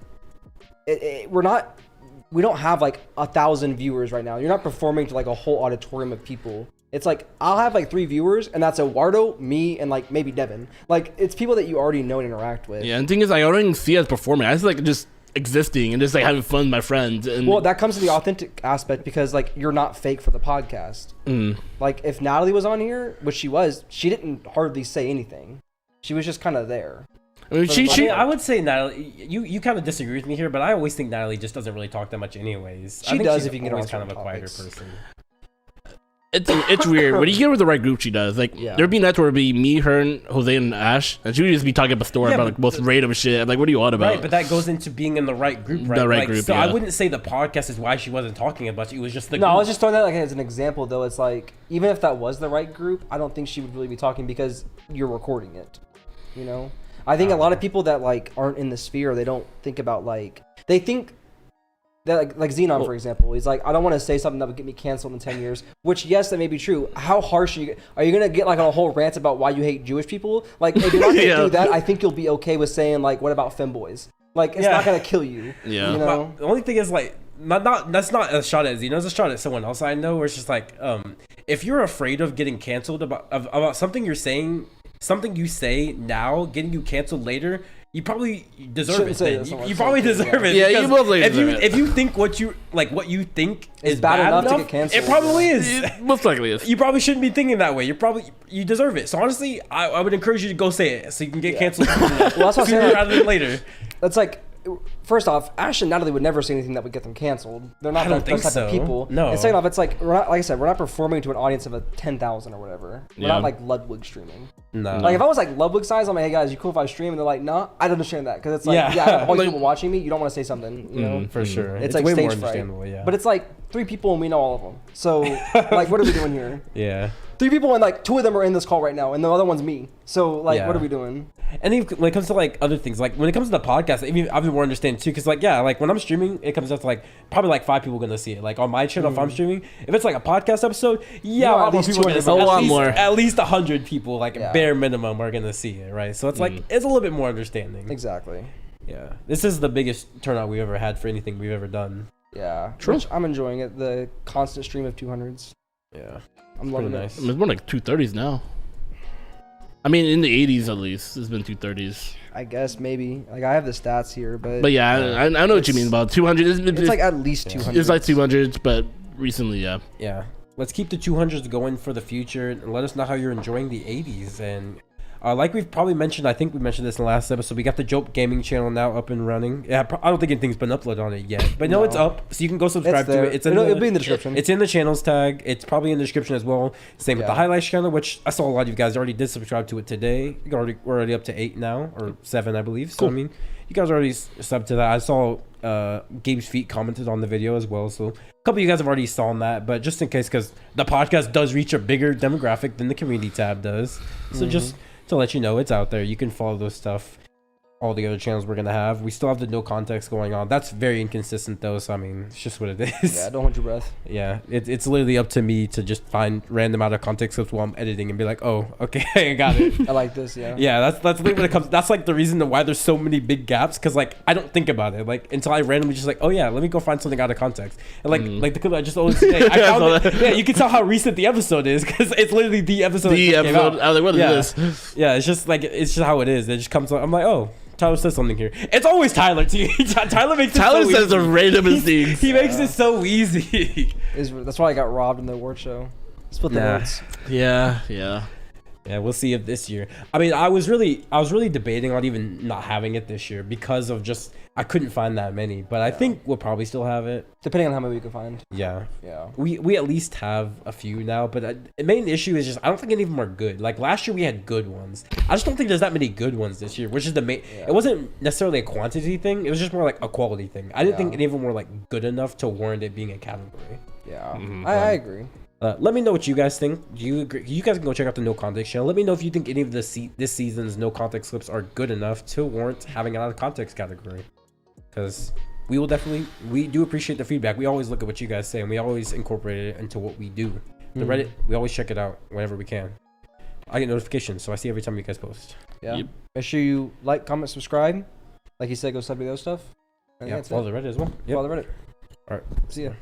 We don't have like 1,000 viewers right now. You're not performing to like a whole auditorium of people. It's like I'll have like 3 viewers, and that's Eduardo, me, and like maybe Devin. Like it's people that you already know and interact with. Yeah, and the thing is, I don't even see it as performing. I just like just existing and just like having fun with my friends. And well, that comes to the authentic aspect because like you're not fake for the podcast. Like if Natalie was on here, which she was, she didn't hardly say anything. She was just kind of there. I mean, I would say Natalie. You kind of disagree with me here, but I always think Natalie just doesn't really talk that much, anyways. She does if you can get always kind of a quieter person. It's weird when you get with the right group. She does. Like there'd be nights where it'd be me, her, and Jose and Ash, and she would just be talking up a story about like most random shit. I'm like, what are you on about? Right, but that goes into being in the right group, right? The right group. So I wouldn't say the podcast is why she wasn't talking as much. It was just the group. I was just throwing that like as an example, though. It's like even if that was the right group, I don't think she would really be talking because you're recording it. I think a lot of people that like aren't in the sphere, they don't think about like they think that like Xenon, for example, he's like, I don't want to say something that would get me canceled in 10 years. Which yes, that may be true. How harsh are you gonna get like on a whole rant about why you hate Jewish people? Like if you're not gonna do that, I think you'll be okay with saying like, what about femboys? Like it's not gonna kill you. Yeah. The only thing is like that's not a shot at Xenon. It's a shot at someone else I know. Where it's just like if you're afraid of getting canceled about something you're saying. Something you say now, getting you canceled later, you probably deserve it. You probably deserve it. Yeah, you both deserve it. If you think what you think is bad enough to get canceled, it probably is. It most likely is. You probably shouldn't be thinking that way. You deserve it. So honestly, I would encourage you to go say it so you can get canceled. Well, that's what I'm saying. Rather than later. That's like first off, Ash and Natalie would never say anything that would get them canceled. They're not those type of people. No. And second off, it's like, we're not, like I said, we're not performing to an audience of a 10,000 or whatever. We're not like Ludwig streaming. No. Like if I was like Ludwig size, I'm like, hey guys, you cool if I stream? And they're like, nah, I'd understand that because it's like, I have all these people watching me. You don't want to say something, you know? For sure. It's like way stage more fright. understandable. Yeah. But it's like 3 people and we know all of them. So like, what are we doing here? Yeah. 3 people and like 2 of them are in this call right now, and the other one's me. So like, what are we doing? And even when it comes to like other things, like when it comes to the podcast, I've been more understanding too, because like like when I'm streaming, it comes up to like probably like 5 people gonna see it. Like on my channel, if I'm streaming, if it's like a podcast episode, at least 200. A lot more. At least 100 people, like bare minimum, are gonna see it, right? So it's like it's a little bit more understanding. Exactly. Yeah, this is the biggest turnout we've ever had for anything we've ever done. Yeah, true. I'm enjoying it. The constant stream of 200s. Yeah, I'm loving it. It's more like 230s now. I mean, in the 80s at least, it's been 230s. I guess maybe. Like I have the stats here, but yeah, I know what you mean about 200. It's like at least 200. It's like 200s, but recently, yeah. Let's keep the 200s going for the future, and let us know how you're enjoying the 80s. And like we've probably mentioned, I think we mentioned this in the last episode, we got the Jowp Gaming channel now up and running. Yeah, I don't think anything's been uploaded on it yet, but no, it's up, so you can go subscribe to it. It'll be in the description. It's in the channels tag. It's probably in the description as well. Same with the highlights channel, which I saw a lot of you guys already did subscribe to it today. We're already up to 8 now, or 7, I believe. So I mean, you guys already subbed to that. I saw Gabe's Feet commented on the video as well, so a couple of you guys have already saw that, but just in case, because the podcast does reach a bigger demographic than the community tab does, so just to let you know, it's out there. You can follow those stuff. All the other channels we're gonna have. We still have the no context going on. That's very inconsistent though, so I mean, it's just what it is. Yeah, don't hold your breath. Yeah, it's literally up to me to just find random out of context clips while I'm editing and be like, oh, okay, I got it. I like this, yeah. Yeah, that's literally when it comes. That's like the reason why there's so many big gaps, because like I don't think about it like until I randomly just like, oh yeah, let me go find something out of context. And like the clip I just always say, I found it. Yeah, you can tell how recent the episode is because it's literally the episode. I was like, what is this? Yeah, it's just how it is. It just comes. I'm like, oh. Tyler says something here. It's always Tyler too. Tyler says the randomest things. He makes it so easy. That's why I got robbed in the award show. Split the votes. Yeah. Yeah, we'll see if this year. I mean, I was really debating on even not having it this year because of just I couldn't find that many. But I think we'll probably still have it. Depending on how many we can find. Yeah. Yeah. We at least have a few now, but the main issue is just I don't think any of them are good. Like last year we had good ones. I just don't think there's that many good ones this year, which is the main. It wasn't necessarily a quantity thing. It was just more like a quality thing. I didn't think any of them were like good enough to warrant it being a category. Yeah. I agree. Let me know what you guys think. Do you agree? You guys can go check out the No Context channel. Let me know if you think any of this season's No Context clips are good enough to warrant having an out of context category. Because we do appreciate the feedback. We always look at what you guys say and we always incorporate it into what we do. The Reddit, we always check it out whenever we can. I get notifications, so I see every time you guys post. Yeah. Yep. Make sure you like, comment, subscribe. Like you said, go sub me those stuff. Yeah, follow the Reddit as well. Follow the Reddit. All right. See ya.